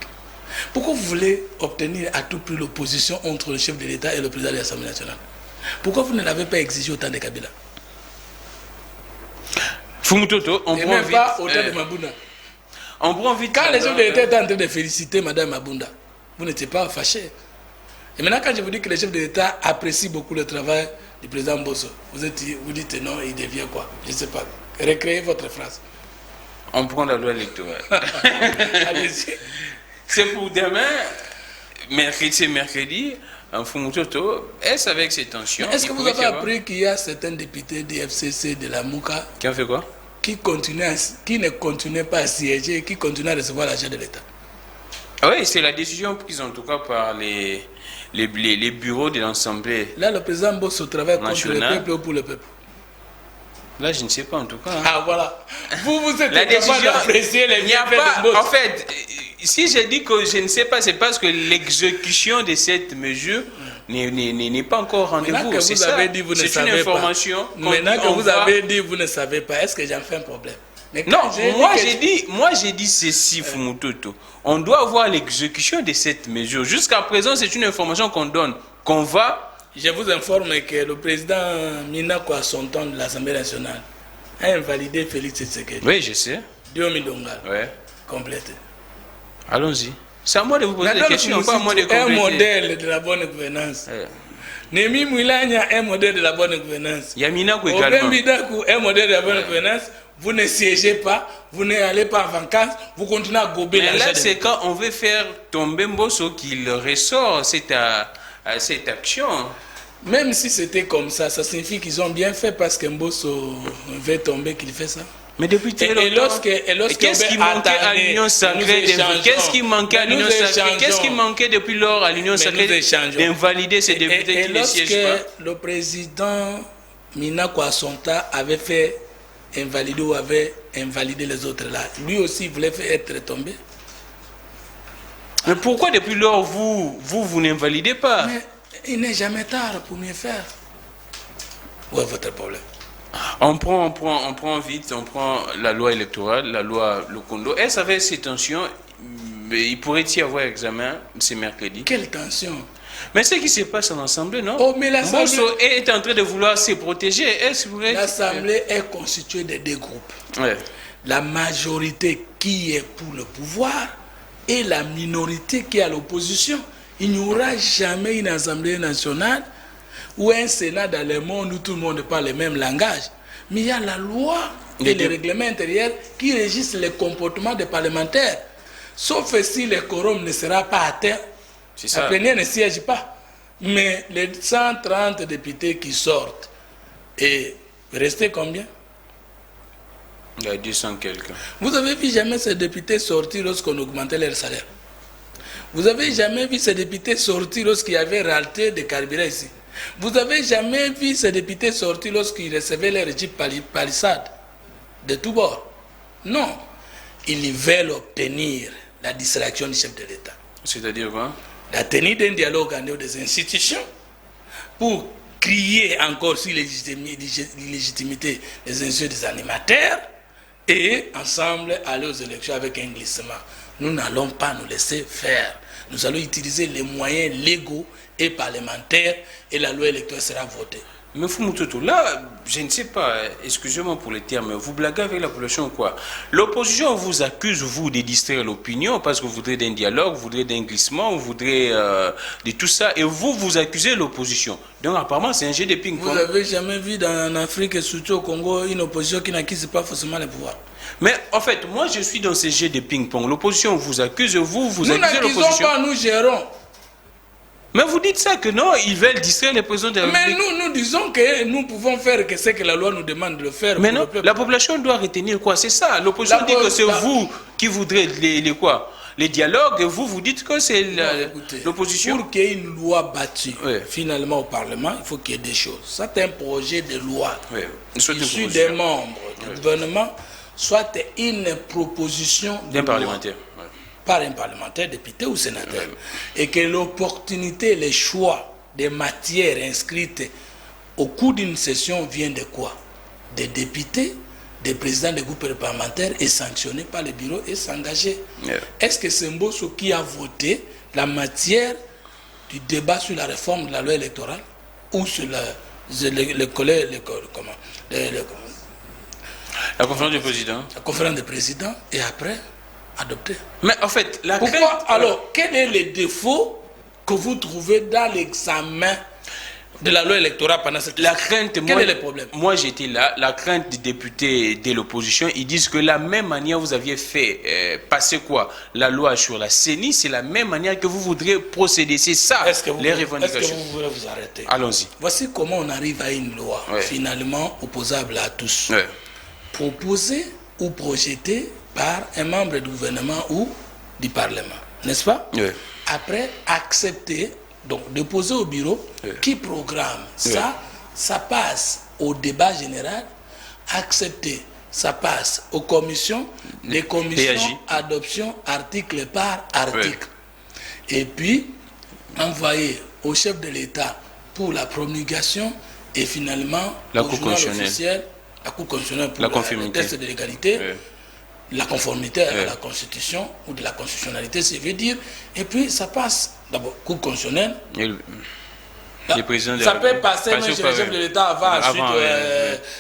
Pourquoi vous voulez obtenir à tout prix l'opposition entre le chef de l'État et le président de l'Assemblée nationale? Pourquoi vous ne l'avez pas exigé au temps de Kabila? Fumutoto, on prend vite. Pas au temps de Mabunda. On prend vite. Quand le chef de l'État était en train de féliciter Madame Mabunda, vous n'étiez pas fâché. Et maintenant, quand je vous dis que le chef de l'État apprécie beaucoup le travail du président Mbosso, vous dites non, il devient quoi? Je ne sais pas. Recréez votre phrase. On prend la loi électorale. Allez-y. C'est pour demain, mercredi, en Fumutoto. Est-ce avec ces tensions? Est-ce que vous avez appris qu'il y a certains députés du FCC, de la Mouka, qui ont fait quoi? Qui ne continuaient pas à siéger, qui continuent à recevoir l'argent de l'État? Oui, c'est la décision prise en tout cas par les bureaux de l'Assemblée. Là, le président Mbosso travaille contre le peuple ou pour le peuple? Là, je ne sais pas en tout cas. Ah, voilà. Vous êtes capable d'apprécier les bienfaits de Mbosso. En fait, si je dis que je ne sais pas, c'est parce que l'exécution de cette mesure n'est pas encore rendez-vous. C'est ça. C'est une information. Maintenant que vous avez dit vous ne savez pas, est-ce que j'en fais un problème? Non, moi j'ai dit ceci, Fumutoto. On doit avoir l'exécution de cette mesure. Jusqu'à présent, c'est une information qu'on donne, qu'on va. Je vous informe que le président Mina Kwasonton de l'Assemblée nationale a invalidé Félix Tshisekedi. Oui, je sais. Diomi Dongal. Oui. Complété. Allons-y. C'est à moi de vous poser des questions, pas à moi de compléter. Un modèle de la bonne gouvernance. Nemi Moulania, un modèle de la bonne gouvernance. Yamina Kou également. Obembidakou, un modèle de la bonne gouvernance. Vous ne siégez pas, vous n'allez pas en vacances, vous continuez à gober l'argent. Là, c'est quand on veut faire tomber Mbosso qu'il ressort cette action. Même si c'était comme ça, ça signifie qu'ils ont bien fait parce que Mbosso veut tomber qu'il fait ça. Mais depuis très longtemps. Et qu'est-ce qui manquait à l'Union sacrée? Qu'est-ce qui manquait à l'Union sacrée? Qu'est-ce qui manquait depuis lors à l'Union sacrée d'invalider ces députés qui ne siègent pas? Lorsque le président Mina Kwasonta avait fait invalider ou avait invalidé les autres là, lui aussi voulait être tombé. Mais pourquoi depuis lors vous n'invalidez pas? Mais il n'est jamais tard pour mieux faire. Où est votre problème? On prend vite, on prend la loi électorale, la loi Lokondo. Est-ce avec ces tensions, il pourrait y avoir examen ce mercredi? Quelle tension? Mais ce qui se passe à l'Assemblée, non? Oh, mais l'Assemblée est en train de vouloir se protéger. L'Assemblée est constituée de deux groupes. Ouais. La majorité qui est pour le pouvoir et la minorité qui est à l'opposition. Il n'y aura jamais une Assemblée nationale ou un Sénat dans le monde où tout le monde parle le même langage. Mais il y a la loi et les règlements intérieurs qui régissent les comportements des parlementaires. Sauf si le quorum ne sera pas atteint, la plénière ne siège pas. Mais les 130 députés qui sortent, et restez combien? Il y a 200 quelques. Vous avez vu jamais ces députés sortir lorsqu'on augmentait leur salaire? Vous avez jamais vu ces députés sortir lorsqu'il y avait rareté de carburant ici? Vous avez jamais vu ces députés sortir lorsqu'ils recevaient leur jeep palissade de tous bords? Non. Ils veulent obtenir la distraction du chef de l'État. C'est-à-dire quoi? La tenue d'un dialogue en dehors des institutions pour crier encore sur l'illégitimité des institutions des animateurs et ensemble aller aux élections avec un glissement. Nous n'allons pas nous laisser faire. Nous allons utiliser les moyens légaux et parlementaires et la loi électorale sera votée. Mais Fumoutoto, là, je ne sais pas, excusez-moi pour les termes, vous blaguez avec la population ou quoi? L'opposition vous accuse, vous, de distraire l'opinion parce que vous voudrez d'un dialogue, vous voudrez d'un glissement, vous voudrez de tout ça, et vous accusez l'opposition. Donc apparemment, c'est un jeu de ping-pong. Vous avez jamais vu en Afrique et surtout au Congo une opposition qui n'acquise pas forcément le pouvoir? Mais en fait, moi je suis dans ces jeux de ping-pong. L'opposition vous accuse, vous accusez l'opposition. Nous n'accusons pas, nous gérons. Mais vous dites ça que non, ils veulent distraire les présidents de la République. Mais nous disons que nous pouvons faire que ce que la loi nous demande de le faire. Mais non, la population doit retenir quoi? C'est ça. L'opposition dit que c'est vous qui voudrez les dialogues, et vous dites que c'est l'opposition. Pour qu'il y ait une loi battue, finalement au Parlement, il faut qu'il y ait des choses. C'est un projet de loi issu des membres du gouvernement, soit une proposition d'un parlementaire. Par un parlementaire, député ou sénateur, et que l'opportunité, les choix des matières inscrites au cours d'une session vient de quoi? Des députés, des présidents des groupes parlementaires et sanctionnés par le bureau et s'engager. Est-ce que c'est Mbosso qui a voté la matière du débat sur la réforme de la loi électorale ou sur la conférence du président? La conférence des présidents et après adopté. Mais en fait, alors, quel est le défaut que vous trouvez dans l'examen de la loi électorale pendant cette crainte? Quel est le problème? Moi, j'étais là. La crainte des députés de l'opposition, ils disent que la même manière vous aviez fait passer quoi? La loi sur la CENI, c'est la même manière que vous voudrez procéder. C'est ça, les revendications. Est-ce que vous voulez vous arrêter? Allons-y. Voici comment on arrive à une loi finalement opposable à tous. Proposée ou projetée par un membre du gouvernement ou du Parlement, n'est-ce pas? Après, accepter, donc déposer au bureau qui programme ça passe au débat général, accepter, ça passe aux commissions, les commissions, adoption article par article. Et puis, envoyer au chef de l'État pour la promulgation et finalement la au journal officiel, la Cour constitutionnelle pour le test de légalité, la conformité à la Constitution ou de la constitutionnalité, ça veut dire, et puis ça passe d'abord Cour constitutionnelle. Ça peut passer, mais chez le chef de l'État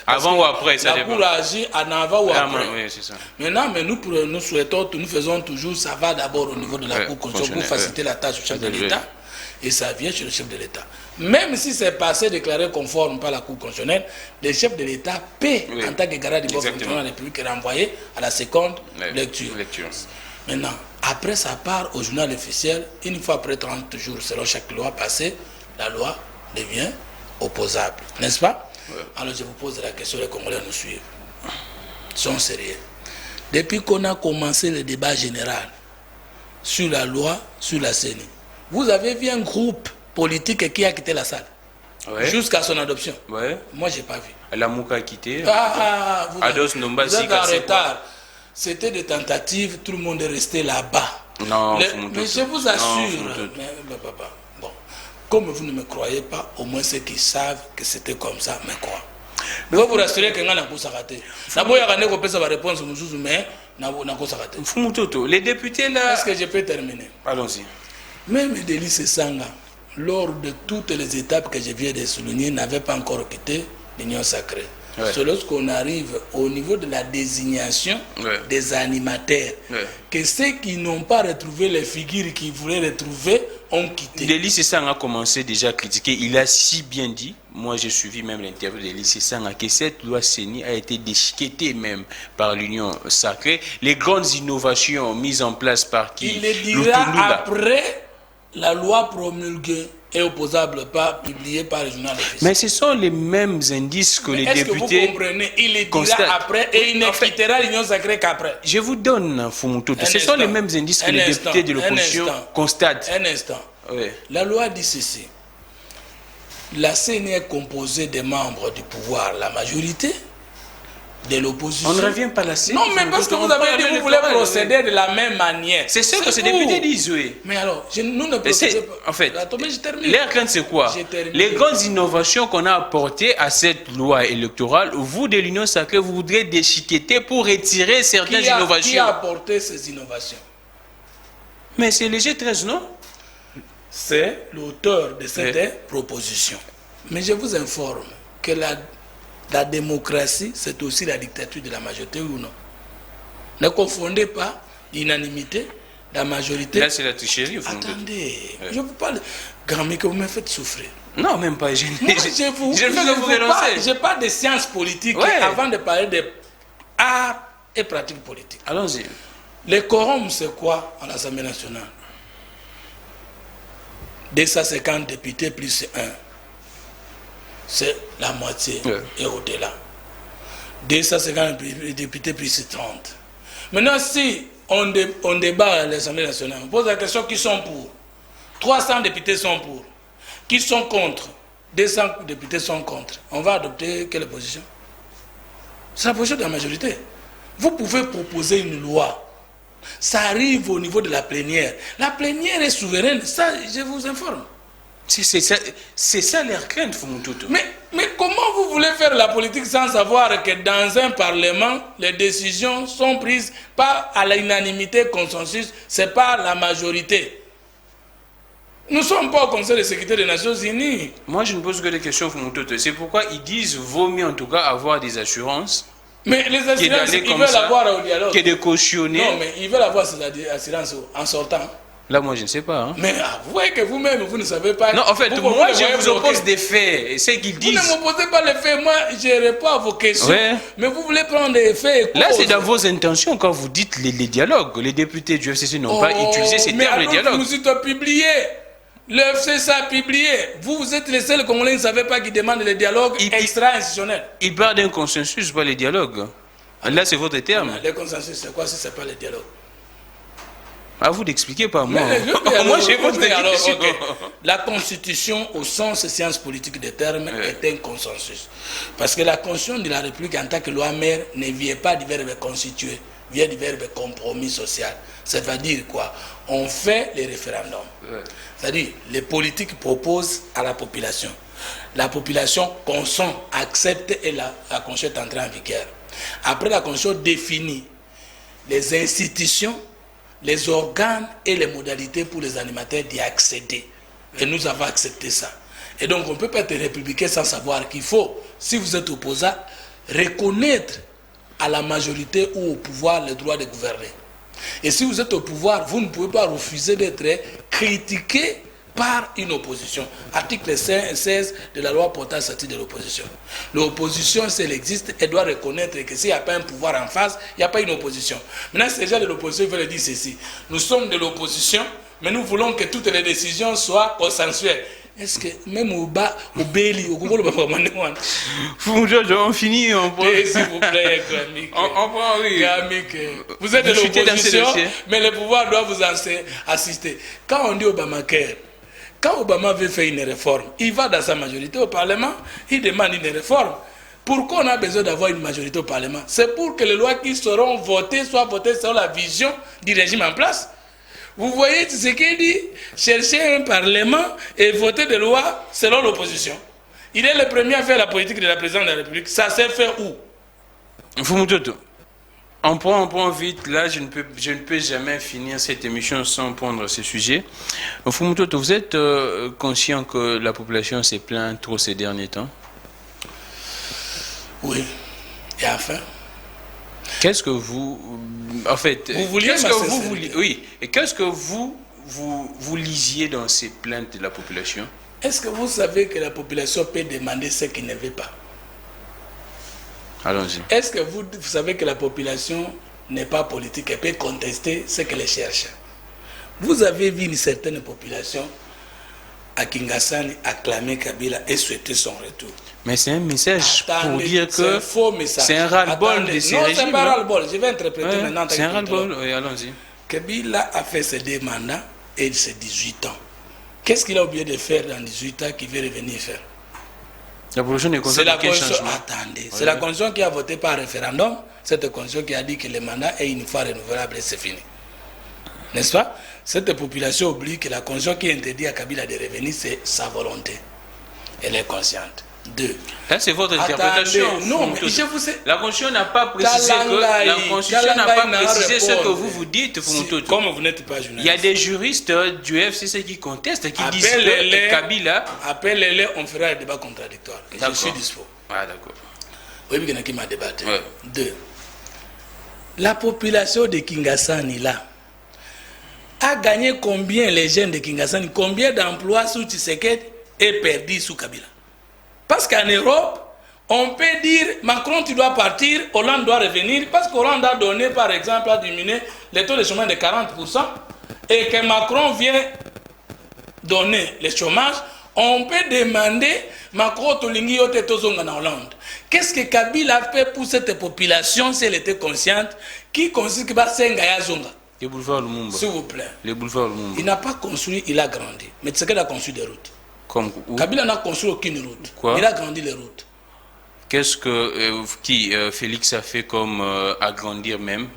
avant ou après, ça dépend. La Cour agit en avant ou après. C'est ça. Maintenant, mais nous souhaitons, nous faisons toujours, ça va d'abord au niveau de la Cour constitutionnelle pour faciliter la tâche au chef de l'État, et ça vient chez le chef de l'État. Même si c'est passé déclaré conforme par la Cour constitutionnelle, le chef de l'État paie en tant que garant du bon fonctionnement de la République et renvoyé à la seconde lecture. Maintenant, après ça part au journal officiel, une fois après 30 jours, selon chaque loi passée, la loi devient opposable. N'est-ce pas? Alors je vous pose la question, les Congolais nous suivent. Ils sont sérieux. Depuis qu'on a commencé le débat général sur la loi, sur la CENI, vous avez vu un groupe politique qui a quitté la salle jusqu'à son adoption? Moi, je n'ai pas vu. La Mouka a quitté. Ados Nomba, vous êtes en retard. C'était des tentatives, tout le monde est resté là-bas. Non, mais je vous assure, bon, comme vous ne me croyez pas, au moins ceux qui savent que c'était comme ça, mais quoi? Je vais vous rassurer que n'a pas raté. D'abord, il y a une réponse, mais Fumoutoto, les députés là. Est-ce que je peux terminer? Allons-y. Même Délice Sanga, lors de toutes les étapes que je viens de souligner, n'avait pas encore quitté l'Union sacrée. c'est lorsqu'on arrive au niveau de la désignation des animateurs que ceux qui n'ont pas retrouvé les figures qu'ils voulaient retrouver ont quitté. Délice Sang a commencé déjà à critiquer. Il a si bien dit, moi j'ai suivi même l'interview de Délice Sang, que cette loi CENI a été déchiquetée même par l'Union sacrée. Les grandes innovations mises en place par qui? Il le dira après la loi promulguée et opposable, pas publiée par le journal officiel. Mais ce sont les mêmes indices que les députés. Est-ce que vous comprenez? Il le dira après et il ne quittera l'Union sacrée qu'après. Je vous donne, Fumututu, ce sont les mêmes indices que les députés de l'opposition constatent. Un instant. Oui. La loi dit ceci. La CENI est composée des membres du pouvoir, la majorité, de l'opposition. On ne revient pas à la CENI. Non, mais parce que vous avez dit que vous voulez procéder de la même manière. C'est ce que ces députés disent, oui. Mais alors, nous ne procédons pas. En fait, je leur crainte, c'est quoi? Les grandes innovations qu'on a apportées à cette loi électorale, vous, de l'Union sacrée, vous voudrez déchiqueter pour retirer certaines innovations. Qui a apporté ces innovations? Mais c'est léger 13, non? C'est l'auteur de cette proposition. Mais je vous informe que la démocratie, c'est aussi la dictature de la majorité, ou non? Ne confondez pas l'unanimité, la majorité. Là, c'est la tricherie. Attendez, je vous parle. Grand que vous me faites souffrir. Non, même pas. Je n'ai pas de sciences politiques avant de parler de art et pratique politique. Allons-y. Les quorums, c'est quoi à l'Assemblée nationale? 250 députés plus 1. C'est la moitié et au-delà. 250 députés plus 30. Maintenant, si on débat à l'Assemblée nationale, on pose la question qui sont pour. 300 députés sont pour. Qui sont contre? 200 députés sont contre. On va adopter quelle position? C'est la position de la majorité. Vous pouvez proposer une loi. Ça arrive au niveau de la plénière. La plénière est souveraine, ça, je vous informe. C'est ça leur crainte, Fumututu. Mais comment vous voulez faire la politique sans savoir que dans un parlement, les décisions sont prises pas à l'unanimité, consensus, c'est pas la majorité. Nous ne sommes pas au Conseil de sécurité des Nations Unies. Moi, je ne pose que des questions, Fumututu. C'est pourquoi ils disent vaut mieux en tout cas avoir des assurances. Mais les assurances, ils veulent avoir au dialogue. Que de cautionner. Non, mais ils veulent avoir ces assurances en sortant. Là, moi, je ne sais pas. Hein. Mais avouez que vous-même, vous ne savez pas. Non, en fait, moi, je vous oppose des faits. C'est qu'ils disent. Vous ne m'opposez pas les faits. Moi, je réponds à vos questions. Ouais. Mais vous voulez prendre des faits. Là, c'est dans vos intentions quand vous dites les dialogues. Les députés du FCC n'ont pas utilisé ces termes, les dialogues. Mais nous sommes publiés. Le FCC a publié. Vous êtes les seuls Congolais qui ne savez pas qui demandent les dialogues extra-institutionnels. Ils parlent d'un consensus, pas les dialogues. Là, c'est votre terme. Le consensus, c'est quoi si ce n'est pas les dialogues? À vous d'expliquer, pas moi. Moi, j'ai votre question. La Constitution, au sens sciences politiques des termes, est un consensus. Parce que la Constitution de la République, en tant que loi mère, ne vient pas du verbe constituer, vient du verbe compromis social. C'est-à-dire quoi? On fait les référendums. C'est-à-dire, les politiques proposent à la population. La population consent, accepte et la Constitution est entrée en vigueur. Après, la Constitution définit les institutions, les organes et les modalités pour les animateurs d'y accéder. Et nous avons accepté ça. Et donc, on ne peut pas être républicain sans savoir qu'il faut, si vous êtes opposant, reconnaître à la majorité ou au pouvoir le droit de gouverner. Et si vous êtes au pouvoir, vous ne pouvez pas refuser d'être critiqué par une opposition. Article 16 de la loi portant statut de l'opposition. L'opposition, si elle existe, elle doit reconnaître que s'il n'y a pas un pouvoir en face, il n'y a pas une opposition. Maintenant, ces gens de l'opposition veulent dire ceci. Nous sommes de l'opposition, mais nous voulons que toutes les décisions soient consensuelles. Est-ce que même au bas, au Béli, au Google, on finit, on prend. S'il vous plaît, Gramik. On prend, oui. Gramik. Vous êtes de l'opposition, mais le pouvoir doit vous assister. Quand on dit Obamacare, quand Obama veut faire une réforme, il va dans sa majorité au Parlement, il demande une réforme. Pourquoi on a besoin d'avoir une majorité au Parlement? C'est pour que les lois qui seront votées soient votées selon la vision du régime en place. Vous voyez ce qu'il dit? Chercher un Parlement et voter des lois selon l'opposition. Il est le premier à faire la politique de la présidente de la République. Ça s'est fait où? Fumututu. On prend vite. Là, je ne peux jamais finir cette émission sans prendre ce sujet. Fumututu, vous êtes conscient que la population s'est plainte trop ces derniers temps? Oui. Et enfin, qu'est-ce que vous... En fait, vous vouliez qu'est-ce que vous oui, et qu'est-ce que vous lisiez dans ces plaintes de la population? Est-ce que vous savez que la population peut demander ce qu'il ne veut pas? Allons-y. Est-ce que vous savez que la population n'est pas politique et peut contester ce qu'elle cherche? Vous avez vu une certaine population à Kingasani acclamer Kabila et souhaiter son retour. Mais c'est un message pour dire que c'est un faux message. C'est un ras-le-bol de ces régimes. Non, c'est pas ras-le-bol. Je vais interpréter maintenant. C'est un ras-le-bol, oui, allons-y. Kabila a fait ses 2 mandats et ses 18 ans. Qu'est-ce qu'il a oublié de faire dans 18 ans qu'il veut revenir faire? La population n'est C'est la constituée constitution. Attendez, c'est la constitution qui a voté par référendum. Cette constitution qui a dit que le mandat est une fois renouvelable et c'est fini. N'est-ce pas? Cette population oublie que la constitution qui interdit à Kabila de revenir, c'est sa volonté. Elle est consciente. 2. Là, c'est votre interprétation. Non, mais je vous sais. La constitution n'a pas précisé ce que vous dites. Comme vous n'êtes pas journaliste. Il y a des juristes du FCC qui contestent, qui disent que Kabila... Appelez-les, on fera un débat contradictoire. Je suis dispo. Ah, d'accord. Oui, il y en a qui m'a débattu. 2. La population de Kingasani, là, a gagné combien les jeunes de Kingasani? Combien d'emplois sous Tshisekedi est perdu sous Kabila? Parce qu'en Europe, on peut dire Macron, tu dois partir, Hollande doit revenir, parce qu'Hollande a donné, par exemple, a diminué le taux de chômage de 40%, et que Macron vient donner le chômage, on peut demander Macron Tolingi Yote Tozonga en Hollande. Qu'est-ce que Kabila a fait pour cette population, si elle était consciente, qui consiste que Basengaya Zonga? Les boulevards Lumumba. S'il vous plaît. Les boulevards Lumumba. Il n'a pas construit, il a grandi. Mais Tshisekedi a construit des routes. Comme où? Kabila n'a construit aucune route. Quoi? Il a grandi les routes. Qu'est-ce que Félix a fait comme agrandir même?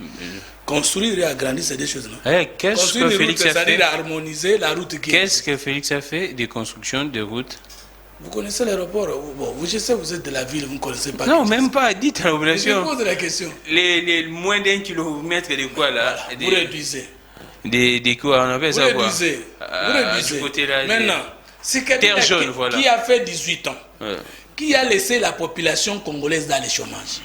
Construire et agrandir, c'est des choses, non? Qu'est-ce que Félix a fait? C'est-à-dire harmoniser la route qui... Qu'est-ce que Félix a fait des constructions de routes? Vous connaissez l'aéroport? Bon, je sais, vous êtes de la ville, vous ne connaissez pas. Non, même pas. Dites à la population. Je pose la question. Les moins d'1 kilomètre de quoi là? Voilà, vous réduisez. Des quoi? On appelle ça quoi? Vous réduisez. Du côté là. Maintenant, c'est quelqu'un voilà. qui a fait 18 ans, qui a laissé la population congolaise dans le chômage.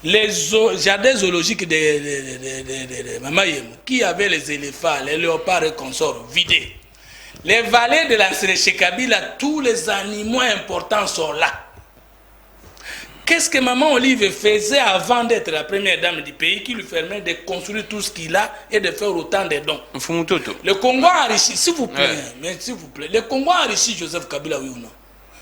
Les jardins zoologiques de Mamayem, qui avaient les éléphants, les léopards et consorts vidés. Les vallées de la chez Kabila, tous les animaux importants sont là. Qu'est-ce que Maman Olive faisait avant d'être la première dame du pays, qui lui permet de construire tout ce qu'il a et de faire autant de dons? Le Congo a enrichi, s'il vous plaît, mais s'il vous plaît, le Congo a enrichi Joseph Kabila, oui ou non?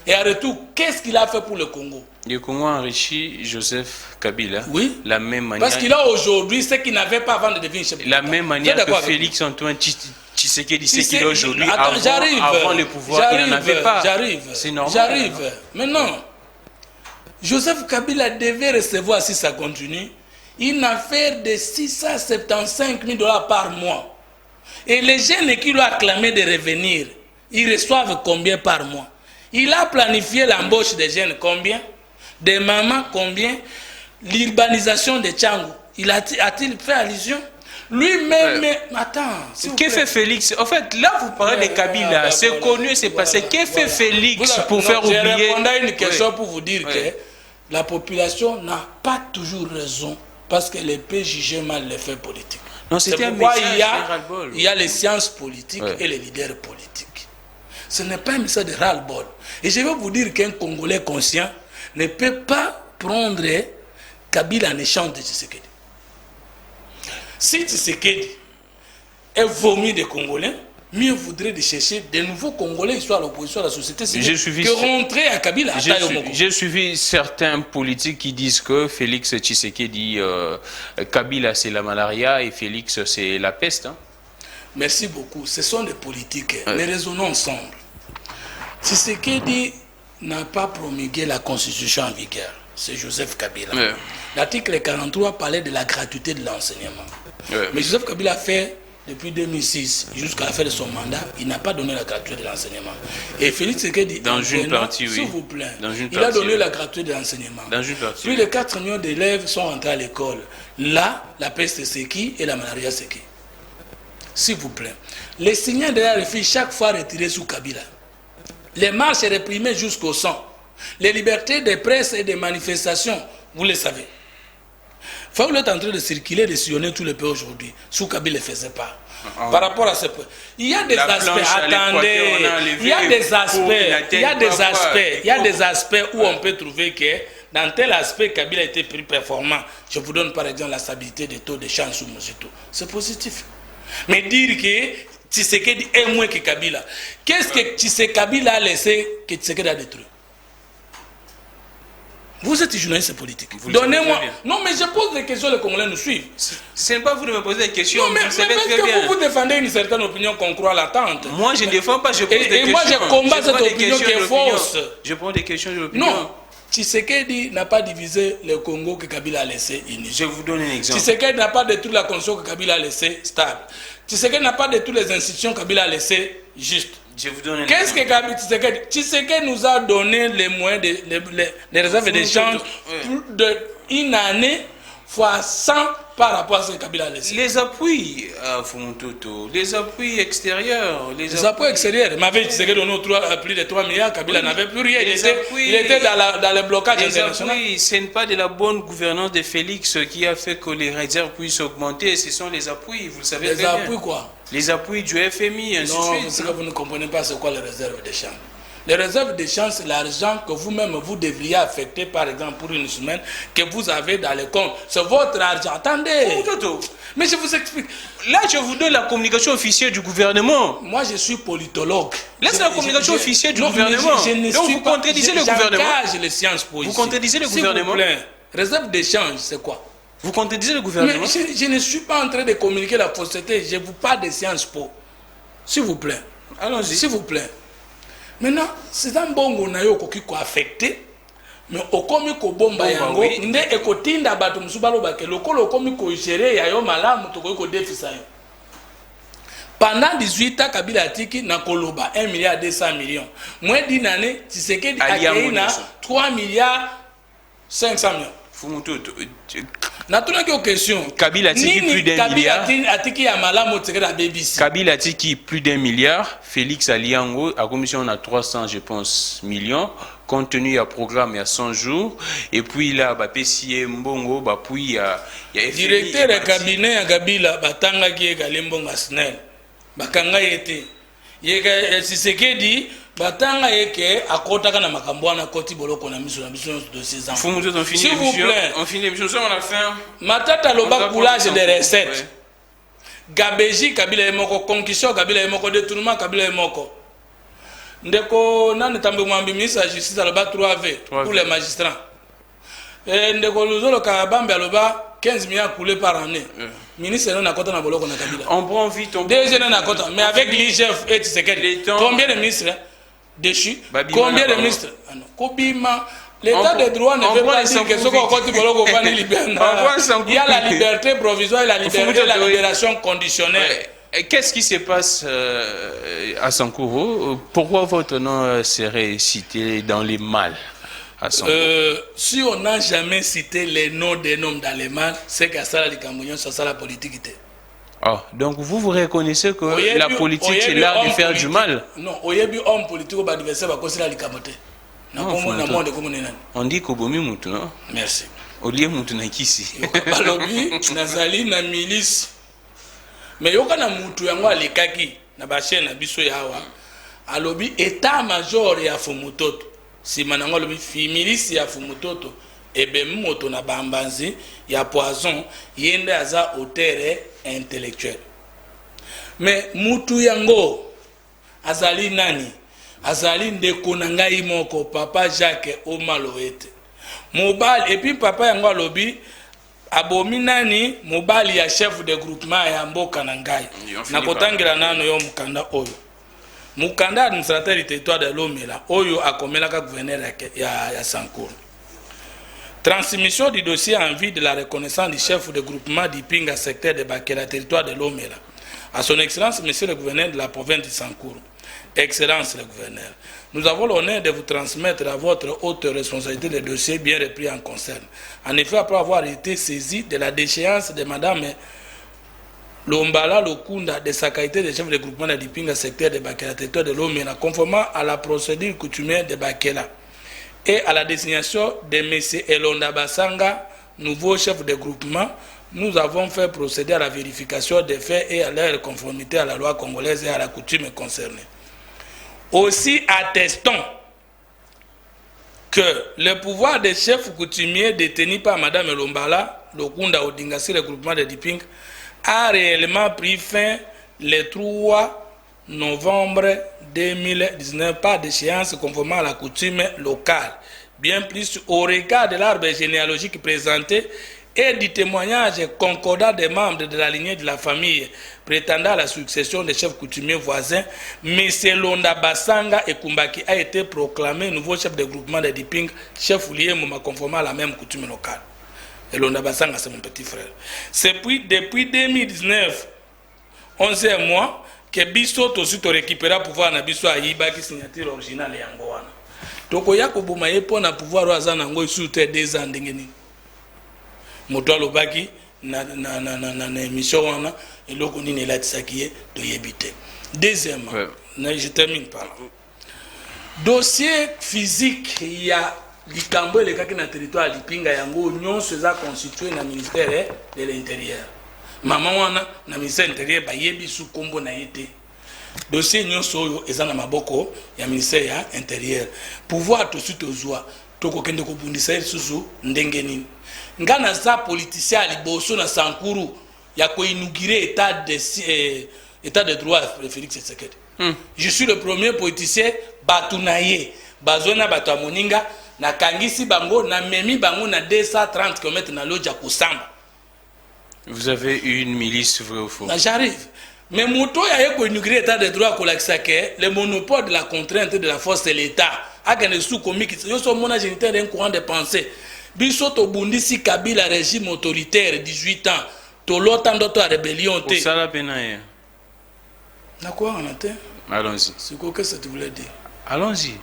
Et en retour, qu'est-ce qu'il a fait pour le Congo? Le Congo a enrichi Joseph Kabila. Oui. La même manière. Parce qu'il a aujourd'hui ce qu'il n'avait pas avant de devenir chef d'État. La même manière que Félix Antoine Tshisekedi, ce qu'il a aujourd'hui, avant le pouvoir, il n'en avait pas. C'est normal. J'arrive. Maintenant, Joseph Kabila devait recevoir, si ça continue, une affaire de 675 000 $ par mois. Et les jeunes qui lui ont acclamé de revenir, ils reçoivent combien par mois? Il a planifié l'embauche des jeunes, combien? Des mamans, combien? L'urbanisation de Tchangou, a-t-il fait allusion? Lui-même, attends. Que fait Félix? En fait, là, vous parlez de Kabila. C'est connu, c'est passé. Que fait Félix pour faire oublier? Je répondais à une question pour vous dire que la population n'a pas toujours raison parce qu'elle peut juger mal les faits politiques. C'est pourquoi il y a les sciences politiques et les leaders politiques. Ce n'est pas un message de ras-le-bol. Et je vais vous dire qu'un Congolais conscient ne peut pas prendre Kabila en échange de Tshisekedi. Si Tshisekedi est vomi des Congolais, mieux vaudrait de chercher de nouveaux Congolais qui soient à l'opposition à la société civile que rentrer à Kabila. J'ai suivi certains politiques qui disent que Félix Tshisekedi, Kabila c'est la malaria et Félix c'est la peste. Hein. Merci beaucoup. Ce sont des politiques. Mais raisonnons ensemble. Tshisekedi n'a pas promulgué la constitution en vigueur. C'est Joseph Kabila. L'article 43 parlait de la gratuité de l'enseignement. Mais Joseph Kabila a fait, depuis 2006 jusqu'à la fin de son mandat, il n'a pas donné la gratuité de l'enseignement. Et Félix Tshisekedi, dans une partie, s'il vous plaît, il a donné la gratuité de l'enseignement. Plus de 4 millions d'élèves sont entrés à l'école. Là, la peste c'est qui et la malaria c'est qui? S'il vous plaît. Les signaux de la réfugiés chaque fois retirés sous Kabila. Les marches réprimées jusqu'au sang. Les libertés de presse et de manifestation, vous le savez. Vous êtes en train de circuler, de sillonner tout le pays aujourd'hui. Sous Kabila ne le faisait pas. Par rapport à ce point. Il y a des aspects, attendez, il y a des aspects où on peut trouver que dans tel aspect, Kabila a été plus performant. Je vous donne par exemple la stabilité des taux de change sous Mosito. C'est positif. Mais dire que Tshisekedi est moins que Kabila, qu'est-ce que Tshisekedi a laissé que Tshisekedi a détruit? Vous êtes journaliste politique. Donnez-moi. Non, mais je pose des questions, les Congolais nous suivent. Ce n'est pas vous de me poser des questions. Non, mais parce que vous défendez une certaine opinion qu'on croit latente. Moi, je ne défends pas, je pose des questions. Et moi, je combats cette opinion qui est fausse. Je prends des questions de l'opinion. Non. Tshisekedi n'a pas divisé le Congo que Kabila a laissé uni. Je vous donne un exemple. Tshisekedi n'a pas détruit la constitution que Kabila a laissé stable. Tshisekedi n'a pas détruit les institutions que Kabila a laissé justes. Je vous donne un Qu'est-ce que Tshisekedi? Tshisekedi nous a donné les moyens, les réserves d'échange d'une année fois 100 par rapport à ce que Kabila a laissé. Les appuis à Fumututu, les appuis extérieurs. Les appuis extérieurs. Mais Tshisekedi donné plus de 3 milliards, Kabila n'avait plus rien. Il était dans le blocage international. Les appuis, ce n'est pas de la bonne gouvernance de Félix qui a fait que les réserves puissent augmenter. Ce sont les appuis, vous le savez très bien. Les appuis quoi? Les appuis du FMI, ainsi de suite. Non, parce que vous ne comprenez pas c'est quoi les réserves d'échange. Les réserves d'échange, c'est l'argent que vous-même vous devriez affecter, par exemple, pour une semaine, que vous avez dans les comptes. C'est votre argent. Attendez. Mais je vous explique. Là, je vous donne la communication officielle du gouvernement. Moi, je suis politologue. Là, c'est la communication officielle du gouvernement. Donc, vous contredisez le gouvernement. Les sciences politiques. Vous contredisez le gouvernement. S'il vous plaît. Réserve d'échange, c'est quoi? Vous contredisez le gouvernement. Mais je ne suis pas en train de communiquer la fausseté. Je vous parle des sciences po. S'il vous plaît. Allons-y. S'il vous plaît. Maintenant, c'est un bon gonayo qui est affecté, mais au komi ko bomba yango, nde ekotinda bato musubalo bake lokolo komi ko gérer yayo malamu to ko défisa yo. Pendant 18 ans, Kabila atiki na koloba 1 milliard 200 millions. Moins d'une année, Tshisekedi a gagné 3 milliards 500 millions. Fumututu. Natuna qui question. Kabila atiki plus d'1 milliard. Kabila atiki plus d'1 milliard. Félix Aliango a commission on a 300 je pense millions. Compte tenu à programme il y a 100 jours et puis là bah PCA Mbongo bah puis il y a directeur de cabinet à Kabila batanga qui est Galimbonga Snell. Bakanga était. Yega Tshisekedi batanga yeke akotaka na makambo na koti boloko na miso dossier ans. S'il vous plaît, on finit l'émission, on a la fin. Matata loba coulage des recettes. Gabeji Kabila emoko concussion Kabila emoko détournement Kabila emoko. Ndeko nane tambe mwambi ministre de la justice aloba 3V pour les magistrats. Ndeko luzolo kabambe aloba 15 milliards coulés par année. Ministre non akota na boloko na Kabila. On prend vite on. Déjà na akota mais avec l'IGF et Tshisekedi. Combien de ministres déchus? Combien de ministres? Kobima. L'état de droit ne veut pas dire que ce qu'on compte boloko va ni libérer. Il y a la liberté provisoire et la liberté la libération conditionnelle. Qu'est-ce qui se passe à Sankourou? Pourquoi votre nom serait cité dans les mal à Sankourou? Si on n'a jamais cité les noms des noms dans les mal, c'est qu'à ça la Cambodgienne, ça la politique était. Ah, donc vous reconnaissez que la politique c'est l'art de faire du mal? Non, au début homme politique au adversaire va causer la Cameroun. On dit qu'Obomi Moutou, non? Merci. Olie Moutou na kisi. Balobi nazali na milice. Mais yoka na Moutou yango alikaki na bashe na biso yawa. Alobi état major ya Fumutoto. Si manango lobi milice ya Fumutoto ebe moto na bambanzi ya poison yende aza auteur intellectuel. Mais Moutou yango azali nani? Azali ndeko na ngai moko papa Jacques Omaloete. Mobali et puis papa yango alobi abomi nani mobali ya chef de groupement ya mboka na ngai. Na kotangela nano yo mukanda oyo. Mukanda administrateur du territoire de Lomela oyo akomelaka gouverneur ya Sankourou. Transmission du dossier en vue de la reconnaissance du chef de groupement d'Ipinga secteur de Bakela territoire de Lomela. À son excellence monsieur le gouverneur de la province de Sankourou. Excellence le gouverneur, nous avons l'honneur de vous transmettre à votre haute responsabilité les dossiers bien repris en concerne. En effet, après avoir été saisi de la déchéance de Madame Lombala Lokunda de sa qualité de chef de groupement de Dipinga secteur de Bakela, territoire de Lomela, conformément à la procédure coutumière de Bakela, et à la désignation de M. Elonda Basanga, nouveau chef de groupement, nous avons fait procéder à la vérification des faits et à leur conformité à la loi congolaise et à la coutume concernée. Aussi attestons que le pouvoir des chefs coutumiers détenu par Mme Elombala, Lokunda Odinga sur le groupement de Diping, a réellement pris fin le 3 novembre 2019 par déchéance conformément à la coutume locale, bien plus au regard de l'arbre généalogique présenté et du témoignage concordat des membres de la lignée de la famille prétendant à la succession des chefs coutumiers voisins, M. Londa Basanga et Kumbaki a été proclamé nouveau chef de groupement de Diping, chef lié Mouma conformément à la même coutume locale. Et Londa Basanga, c'est mon petit frère. C'est depuis 2019, 11 mois, que Bisso aussi te récupéra pouvoir na Bisso Aïba qui signature originale et Angoana. Donc, il y a que Boumaye pour na pouvoir à Zango sous 2 ans d'engeni. Moto lobaki na émission wana et loko nini la tsakiye to yebite. Deuxièmement, je termine par là. Dossier physique il y a likambo le kaki na territoire lipinga yango nyonso za constitué na ministère de l'intérieur. Maman wana na ministère de l'intérieur ba yebi sous kombo na yete. Dossier nyonso oyo eza na maboko ya ministère ya intérieur. Pouvoir tout suite ozwa toko kende ko bundisa susu ndenge nini. Ngana za politicien liboso na Sankuru ya ko inaugurer état de droit Félix Tshisekedi. Je suis le premier politicien batunaye bazona batu moninga na kangisi bango na memi bango na 230 km na Lodja Kusamba. Vous avez une milice vrai ou faux? J'arrive. Mais moto ya ko inaugurer état de droit ko lakisa ke le monopole de la contrainte de la force de l'État a gagné sous comique yo so mona géniteur d'un courant de pensée. Biso to bundisi Kabila régime autoritaire 18 ans to lotando to rébellion té. Ça la peine. Na quoi on attend? Allons-y. C'est quoi que ça te voulait dire? Allons-y.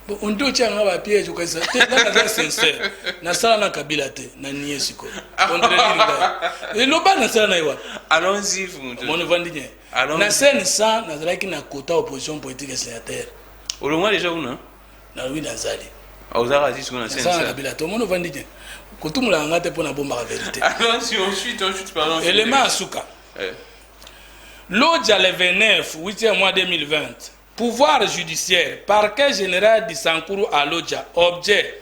Bon, on doit tirer un piège au cas ça. T'es sincère. Na sala na Kabila té, na nié siko. Et loba na sala na iwa. Allons-y vous. Mon vendine. Na scène ça na zalaki na quota opposition politique sénateur. Au moins déjà ou non? Na oui na zali. Ozara dit ce qu'on a scène ça. Kabila to mon vendine. Kutumula ngate pona bomba la vérité. Allons-y ensuite pardon. Élément asuka. Lodja le 29 8e mois 2020. Pouvoir judiciaire, parquet général de Sankuru à Lodja, objet,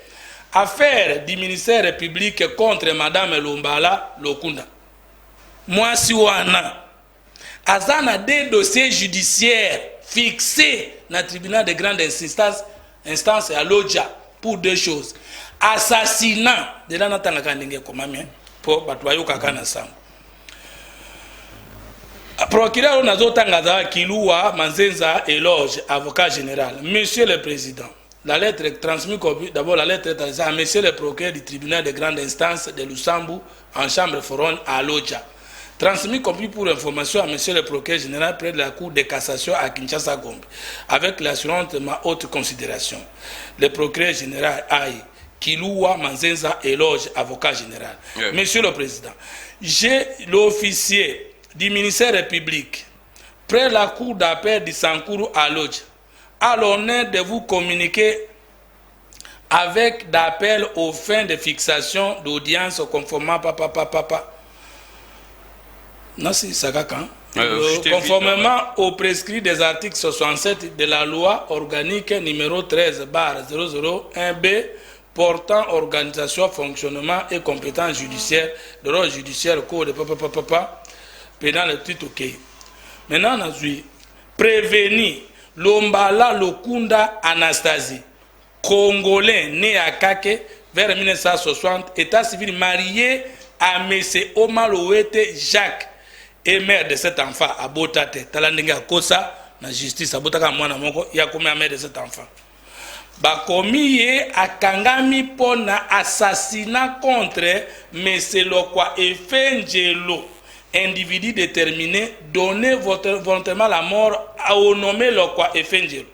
affaire du ministère public contre Madame Lombala Lokunda. Moi, si wana, azana des dossiers judiciaires fixés dans le tribunal de grande instance à Lodja pour 2 choses. Assassinat de la natanga kandenge komamien pour batwayo kakana sango. Procureur Nazotanga Kiloua Manzenza éloge, avocat général. Monsieur le Président, la lettre est transmise, d'abord la lettre est adressée à Monsieur le procureur du tribunal de grande instance de Lusambu en chambre foraine à Lodja. Transmis compris pour information à Monsieur le procureur général près de la Cour de cassation à Kinshasa Gombe, avec l'assurance de ma haute considération. Le procureur général Aïe Kiloua Manzenza éloge, avocat général. Yeah. Monsieur le Président, j'ai l'officier du ministère public, près la cour d'appel de Sankuru à Lodja, a l'honneur de vous communiquer avec d'appel aux fins de fixation d'audience conformément conformément au prescrit des articles 67 de la loi organique numéro 13/001B portant organisation, fonctionnement et compétences judiciaires de l'ordre judiciaire cours de pendant le titre OK. Maintenant, on a vu prévenir Lombala Lokunda Anastasie, Congolais né à Kake vers 1960, état civil marié à M. Omalowete Jacques et mère de cet enfant à Botate. Talandinga Kosa, la justice à Botaka Mwana Moko, il y a combien mère de cet enfant? Bakomiye akangami pona assassinat contre M. Lokwa Efengelo, individu déterminé, donné volontairement la mort au nommé Lokwa Efengelo.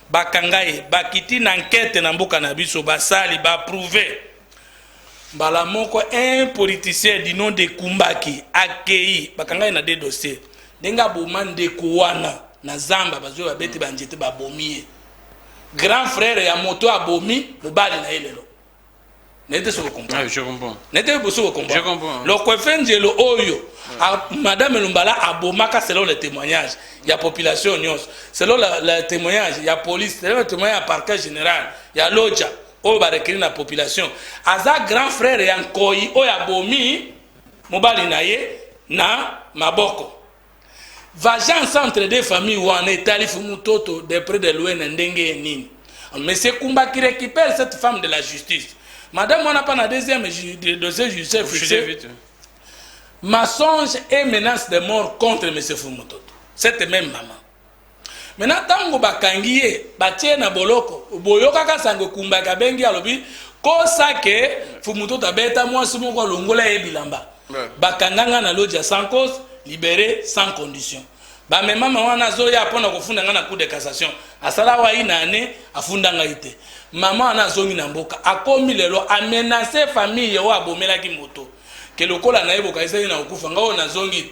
Bakangaye, bakiti n'enquête na mboka na biso basali ba prouvé. Balamoko un politicien du nom de Kumbaki accueilli bakangaye na des dossiers. Denga boman de Kouana na Zamba bazo babeti banjete babomiye. grand frère ya moto abomi mobali na elelo n'était sur le comprendre. Ah, je comprends. N'était pas sur le comprendre. Je comprends. Le Kwefengelo Oyo, Madame Lumbala abomaka selon les témoignages. Il y a population nyos. Selon le témoignage, il y a police. Selon le témoignage, il y a parquet général. Il y a l'Oja. Oyo ba requérir la population. Aza grand frère ya Nkoyi Oyo abomi mobali na ye na maboko. Vagence entre deux familles où on est allé Fumutoto de près de loin ndenge nini. Mais c'est Kumba qui récupère cette femme de la justice. Madame, on n'a pas la deuxième dossier judiciaire fixé. Mensonge et menace de mort contre M. Fumutoto. Cette même maman. Maintenant, tango bakangiye, batie na boloko, boyoka kasango kumba kabengi alobi, kosa ke Fumutoto abeta mwasi moko longola e bilamba. Bakanganga na lodja sans cause, libéré sans condition. Ba me mama wana zo ya pona kufunda ngana coup de cassation. Asala wa ina ane afunda ngaite. Mama ana zongi na mboka akomi lelo amenacer famille wa bomela ki moto. Ke lokola na yebo kaisa ina ukufa ngao na zongi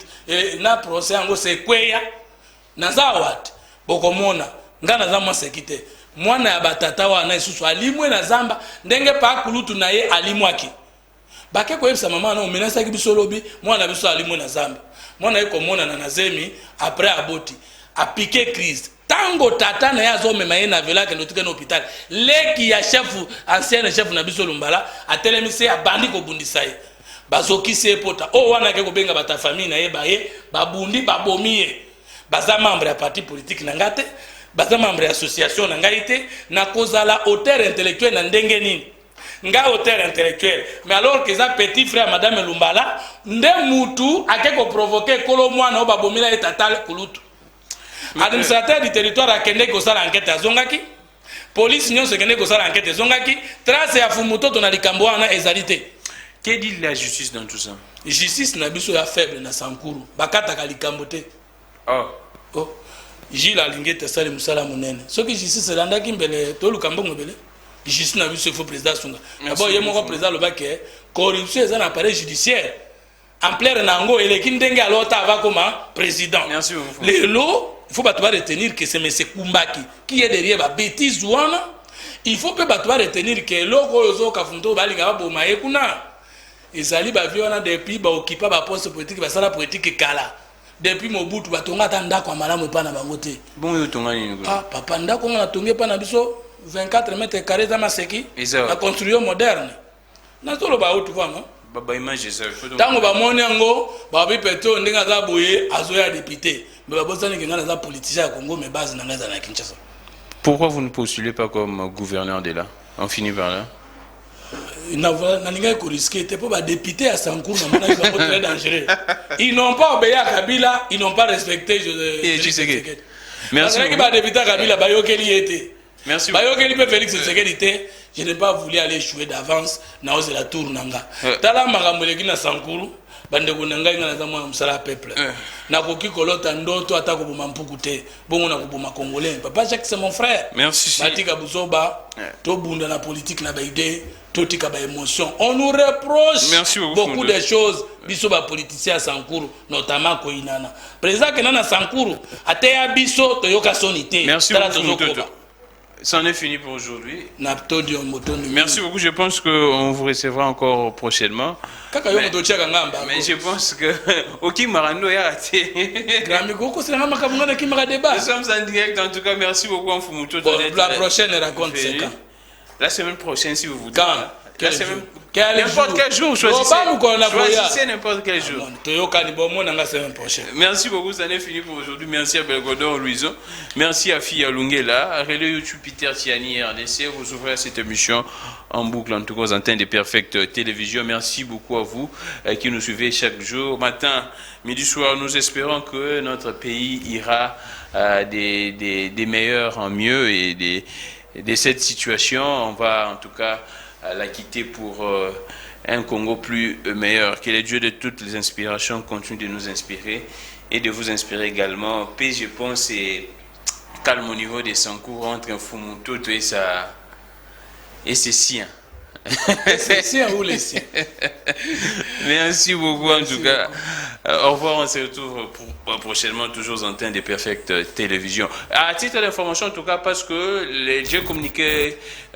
na procès ngo sekweya na zawat bokomona ngana za mwasekite. Mwana ya batata wana isusu alimwe na zamba ndenge pa kulutu na ye alimwaki. Bake ko yebisa mama na omenasa ki bisolobi mwana biso alimwe na zamba. Mwana yeko mona na nazemi après aboti a piqué crise. Tango tata na yazo mema ye na vela ke notuke na hôpital. Leki ya chef ancien chef na biso Lumbala a telemise a bandi ko bundisa ye. Bazoki se pota. O wana ke ko benga bata famille na ye ba ye babundi babomi ye. Baza membre ya parti politique na ngate, baza membre ya association na ngaite na kozala auteur intellectuel na ndenge nini. Nga auteur intellectuel. Mais alors que ça petit frère madame Lumbala, nde mutu akeko provoquer kolo mwana o babomila ye tata kulutu. Administrateur du territoire a kende ko sala enquête azongaki. Police nyon se kende ko sala enquête azongaki. Trace ya Fumutoto na likambo wana ezalité. Que dit la justice dans tout ça? Justice na biso ya faible na Sankuru. Bakata ka likambo te. Oh. Oh. Gilles Alingete sali musala munene. Soki justice landaki mbele to lukambo mbele. Justice na biso fo président Sunga. D'abord yemo ko président lobake corruption est un appareil judiciaire. En plein nango eleki ndenge alota ava comme président. Merci beaucoup. Les lots il faut pas retenir que c'est M. Kumbaki qui est derrière la bêtise ouana. Il faut pas retenir que l'oko yozo kafunto balinga boma ekuna. Ezali ba viona depuis ba occuper ba poste politique ba sala politique kala. Depuis Mobutu batonga tanda kwa malamu pa na bango te. Bon yo tonga nini ko? Ah papa ndako na tonge pa na biso 24 mètres carrés za maseki. La construction moderne. Na solo ba otu vama. Baba image ça. Tango ba moni ngo ba bi peto ndinga za boye azoya député. Mais babosani ke ngana za politicien ya Congo mais base na ngaza na Kinshasa. Pourquoi vous ne postulez pas comme gouverneur de là? On finit par là. Député à Sankour, très dangereux. Ils n'ont pas obéi à Kabila, ils n'ont pas respecté. Merci. Merci. Félix Tshisekedi, je n'ai pas voulu aller jouer d'avance dans la tour nanga. Tala magamboleki na Sankuru, bande kunanga ngana za mwa msala peuple. Na koki kolota ndoto ata ko boma mpuku te. Bongo na ko boma congolais. Papa Jacques c'est mon frère. Merci. Batika Buzoba, to bunda na politique na baide, to tika ba émotion. On nous reproche beaucoup de choses biso ba politiciens à Sankuru, notamment Koinana. Président Kenana Sankuru, ateya biso to yoka sonité. Merci beaucoup. C'en est fini pour aujourd'hui. Merci beaucoup. Je pense qu'on vous recevra encore prochainement. Mais je pense que Oki Marando est raté. Nous sommes en direct. En tout cas, merci beaucoup en Fumuto. La prochaine raconte 5 ans. La semaine prochaine, si vous voulez. N'importe quel jour, choisissez n'importe quel jour. Merci beaucoup, ça n'est fini pour aujourd'hui. Merci à Belgodor Louison. Merci à Fia Lungela. Relais YouTube Peter Tiani RDC. Vous ouvrez cette émission en boucle, en tout cas aux antennes de Perfect Télévision. Merci beaucoup à vous qui nous suivez chaque jour. Matin, midi, soir, nous espérons que notre pays ira des meilleurs en mieux et de cette situation. On va en tout cas la quitter pour un Congo plus meilleur. Que les dieux de toutes les inspirations continuent de nous inspirer et de vous inspirer également. Paix, je pense, et calme au niveau des Sankour entre un Fumutoto et ses siens. C'est siens ou les siens? Merci beaucoup en tout cas. Au revoir, on se retrouve prochainement, toujours en train de Perfect Télévision. À titre d'information, en tout cas, parce que j'ai communiqué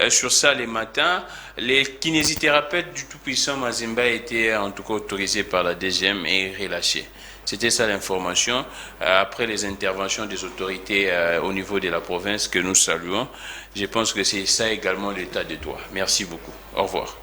sur ça les matins, les kinésithérapeutes du tout-puissant Mazimba étaient en tout cas autorisés par la DGM et relâchés. C'était ça l'information. Après les interventions des autorités au niveau de la province que nous saluons, je pense que c'est ça également l'état de droit. Merci beaucoup. Au revoir.